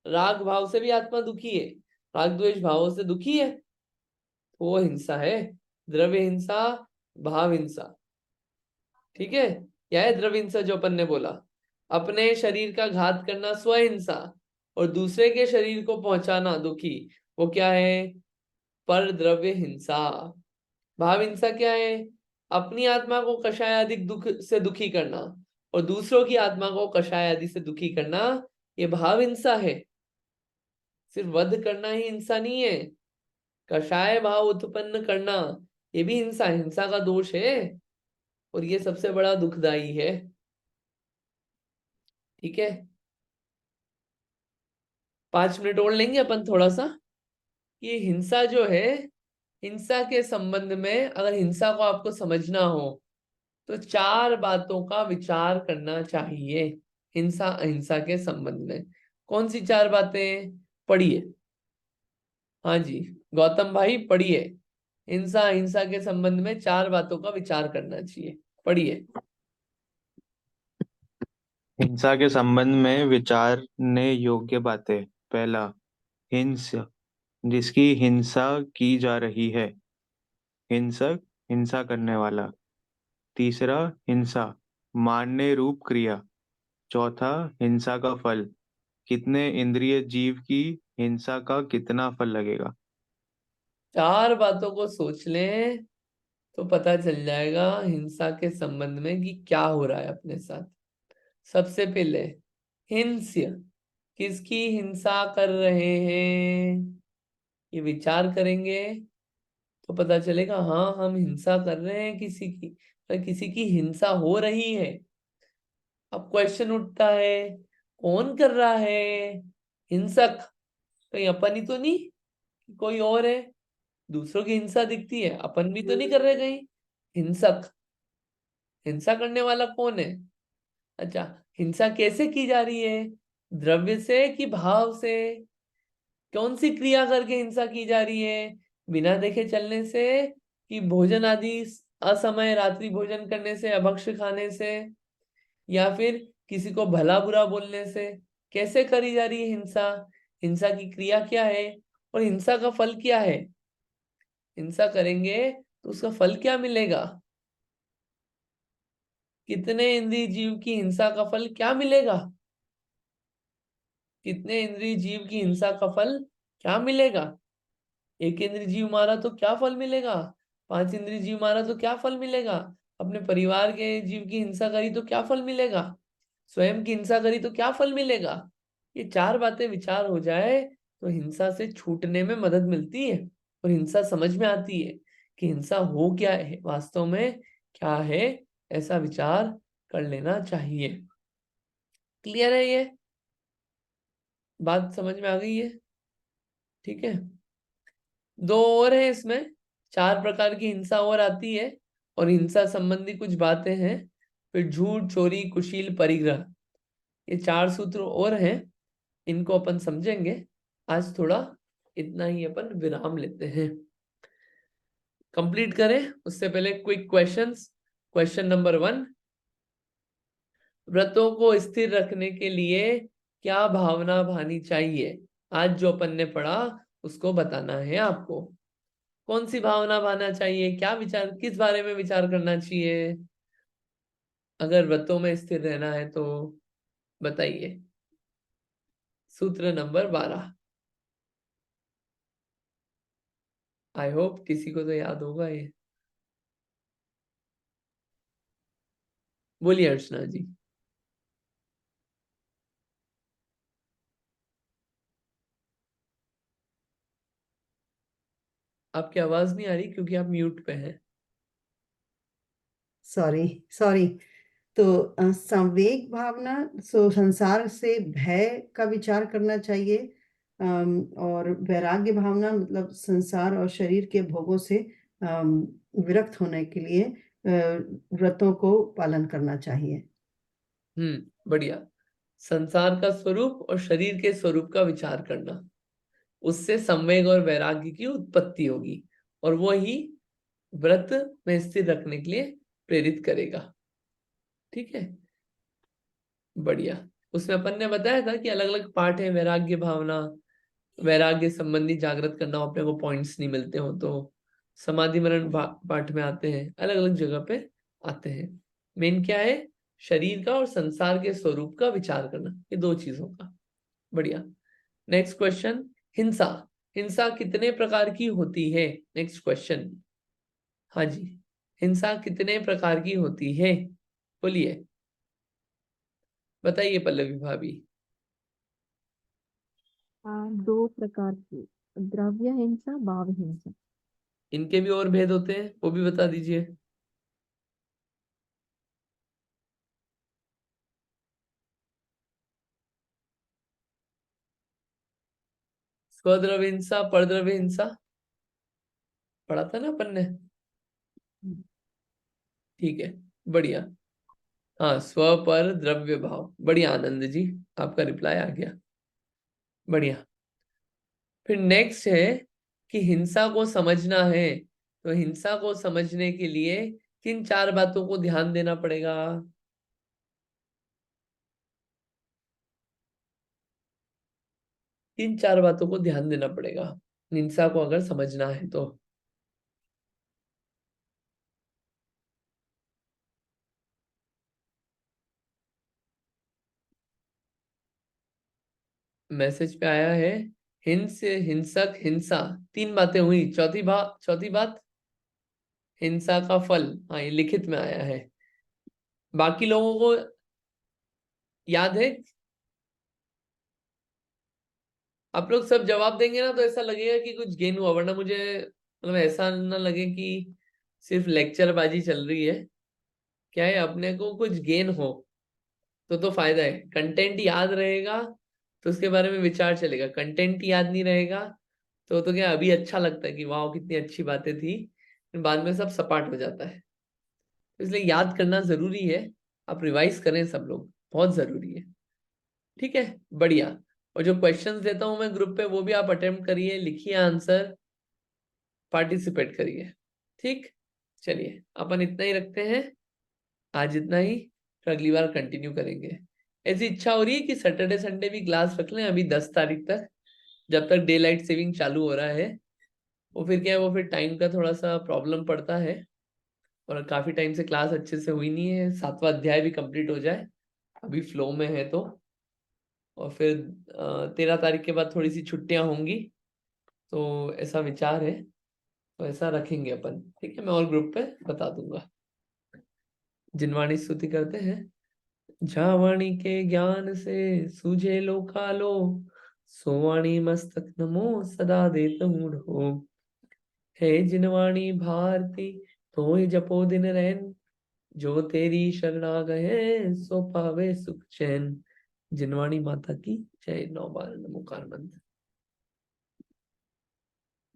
राग भाव से भी आत्मा दुखी है, राग द्वेष भावों से दुखी है, तो वो हिंसा है। द्रव्य हिंसा, भाव हिंसा। ठीक है, क्या है द्रव्य हिंसा जो अपन ने बोला? अपने शरीर का घात करना स्वहिंसा, और दूसरे के शरीर को पहुंचाना दुखी, वो क्या है? पर द्रव्य हिंसा। भाव हिंसा क्या है? अपनी आत्मा को कषाय आदि दुख से दुखी करना और दूसरों की आत्मा को कषाय आदि से दुखी करना, ये भाव हिंसा है। सिर्फ वध करना ही हिंसा नहीं है, कषाय भाव उत्पन्न करना ये भी हिंसा, हिंसा का दोष है, और ये सबसे बड़ा दुखदाई है। ठीक है, 5 मिनट और लेंगे अपन थोड़ा सा। ये हिंसा जो है, हिंसा के संबंध में अगर हिंसा को आपको समझना हो तो 4 बातों का विचार करना चाहिए हिंसा अहिंसा के संबंध में। कौन सी 4 बातें? पढ़िए। हाँ जी, गौतम भाई पढ़िए। हिंसा अहिंसा के संबंध में 4 बातों का विचार करना चाहिए, पढ़िए। हिंसा के संबंध में विचारने योग्य बातें। पहला, हिंस, जिसकी हिंसा की जा रही है, हिंसक, हिंसा करने वाला। तीसरा, हिंसा, मारने रूप क्रिया। चौथा, हिंसा का फल, कितने इंद्रिय जीव की हिंसा का कितना फल लगेगा। 4 बातों को सोच लें तो पता चल जाएगा हिंसा के संबंध में कि क्या हो रहा है अपने साथ। सबसे पहले, हिंस्य, किसकी हिंसा कर रहे हैं, ये विचार करेंगे तो पता चलेगा हाँ हम हिंसा कर रहे हैं किसी की, पर किसी की हिंसा हो रही है। अब क्वेश्चन उठता है, कौन कर रहा है हिंसक? कहीं अपन ही तो नहीं, कोई और है? दूसरों की हिंसा दिखती है, अपन भी तो नहीं कर रहे कहीं। हिंसक, हिंसा करने वाला कौन है? अच्छा, हिंसा कैसे की जा रही है? द्रव्य से कि भाव से? कौन सी क्रिया करके हिंसा की जा रही है? बिना देखे चलने से कि भोजन आदि असमय रात्रि भोजन करने से, अभक्ष्य खाने से, या फिर किसी को भला बुरा बोलने से? कैसे करी जा रही है हिंसा? हिंसा की क्रिया क्या है और हिंसा का फल क्या है? हिंसा करेंगे तो उसका फल क्या मिलेगा? कितने इंद्रिय जीव की हिंसा का फल क्या मिलेगा? कितने इंद्रिय जीव की हिंसा का फल क्या मिलेगा? एक इंद्रिय जीव मारा तो क्या फल मिलेगा? 5 इंद्रिय जीव मारा तो क्या फल मिलेगा? अपने परिवार के जीव की हिंसा करी तो क्या फल मिलेगा? स्वयं की हिंसा करी तो क्या फल मिलेगा? ये 4 बातें विचार हो जाए तो हिंसा से छूटने में मदद मिलती है, और हिंसा समझ में आती है कि हिंसा हो क्या है वास्तव में, क्या है, ऐसा विचार कर लेना चाहिए। क्लियर है ये बात? समझ में आ गई है? ठीक है, 2 और है इसमें। 4 प्रकार की हिंसा और आती है, और हिंसा संबंधी कुछ बातें हैं। फिर झूठ, चोरी, कुशील, परिग्रह, ये 4 सूत्र और हैं, इनको अपन समझेंगे। आज थोड़ा इतना ही अपन विराम लेते हैं। कंप्लीट करें उससे पहले क्विक क्वेश्चंस। क्वेश्चन नंबर 1, व्रतों को स्थिर रखने के लिए क्या भावना भानी चाहिए? आज जो अपन ने पढ़ा उसको बताना है आपको। कौन सी भावना भाना चाहिए, क्या विचार, किस बारे में विचार करना चाहिए अगर व्रतों में स्थिर रहना है तो? बताइए। सूत्र नंबर 12। आई होप किसी को तो याद होगा ये। बोलिए अर्चना जी। आपकी आवाज नहीं आ रही क्योंकि आप म्यूट पे हैं। Sorry sorry. तो संवेग भावना, सो संसार से भय का विचार करना चाहिए। और वैराग्य भावना मतलब संसार और शरीर के भोगों से विरक्त होने के लिए व्रतों को पालन करना चाहिए। बढ़िया। संसार का स्वरूप और शरीर के स्वरूप का विचार करना, उससे संवेग और वैराग्य की उत्पत्ति होगी और वो ही व्रत में स्थिर रखने के लिए प्रेरित करेगा। ठीक है, बढ़िया। उसमें अपन ने बताया था कि अलग अलग पार्ट है, वैराग्य भावना, वैराग्य संबंधी जागृत करना हो, अपने को पॉइंट्स नहीं मिलते हो तो समाधि मरण पाठ में आते हैं, अलग अलग जगह पे आते हैं। मेन क्या है, शरीर का और संसार के स्वरूप का विचार करना, ये दो चीजों का। बढ़िया। नेक्स्ट क्वेश्चन, हिंसा। हिंसा कितने प्रकार की होती है? Next question. हाँ जी, हिंसा कितने प्रकार की होती है? बोलिए, बताइए पल्लवी भाभी। 2 प्रकार की, द्रव्य हिंसा, भाव हिंसा। इनके भी और भेद होते हैं, वो भी बता दीजिए। स्वद्रव्य हिंसा, परद्रव्य हिंसा पढ़ा था ना अपन ने? ठीक है, बढ़िया। हाँ, स्व पर द्रव्य भाव। बढ़िया आनंद जी, आपका रिप्लाई आ गया। बढ़िया। फिर नेक्स्ट है कि हिंसा को समझना है, तो हिंसा को समझने के लिए किन 4 बातों को ध्यान देना पड़ेगा? किन 4 बातों को ध्यान देना पड़ेगा हिंसा को अगर समझना है तो? मैसेज पे आया है, हिंस, हिंसक, हिंसा, 3 बातें हुई। चौथी बात हिंसा का फल। हाँ, ये लिखित में आया है। बाकी लोगों को याद है? आप लोग सब जवाब देंगे ना तो ऐसा लगेगा कि कुछ गेन हुआ, वरना मुझे मतलब ऐसा ना लगे कि सिर्फ लेक्चर बाजी चल रही है। क्या है, अपने को कुछ गेन हो तो फायदा है। कंटेंट याद रहेगा तो उसके बारे में विचार चलेगा, कंटेंट याद नहीं रहेगा तो क्या अभी अच्छा लगता है कि वाह कितनी अच्छी बातें थी, बाद में सब सपाट हो जाता है। इसलिए याद करना जरूरी है, आप रिवाइज करें सब लोग, बहुत जरूरी है। ठीक है, बढ़िया। और जो क्वेश्चंस देता हूं मैं ग्रुप पे वो भी आप अटेम्प्ट करिए, लिखिए आंसर, पार्टिसिपेट करिए। ठीक, चलिए अपन इतना ही रखते हैं, आज इतना ही, फिर अगली बार कंटिन्यू करेंगे। ऐसी इच्छा हो रही है कि सैटरडे संडे भी क्लास रख लें अभी 10 तारीख तक, जब तक डे लाइट सेविंग चालू हो रहा है। वो फिर क्या है, वो फिर टाइम का थोड़ा सा प्रॉब्लम पड़ता है और काफी टाइम से क्लास अच्छे से हुई नहीं है। 7वां अध्याय भी कंप्लीट हो जाए, अभी फ्लो में है तो। और फिर 13 तारीख के बाद थोड़ी सी छुट्टियां होंगी, तो ऐसा विचार है, तो ऐसा रखेंगे अपन। ठीक है, मैं और ग्रुप पे बता दूंगा। जिनवाणी स्तुति करते हैं। झावाणी के ज्ञान से सूझे लोकालो, सोवाणी मस्तक नमो सदा देत मूढ़ो। हे जिनवाणी भारती तोय जपो दिन रैन, जो तेरी शरणा गए सो पावे सुख चैन। जिनवाणी माता की जय। 9 बार नमोकार मंत्र।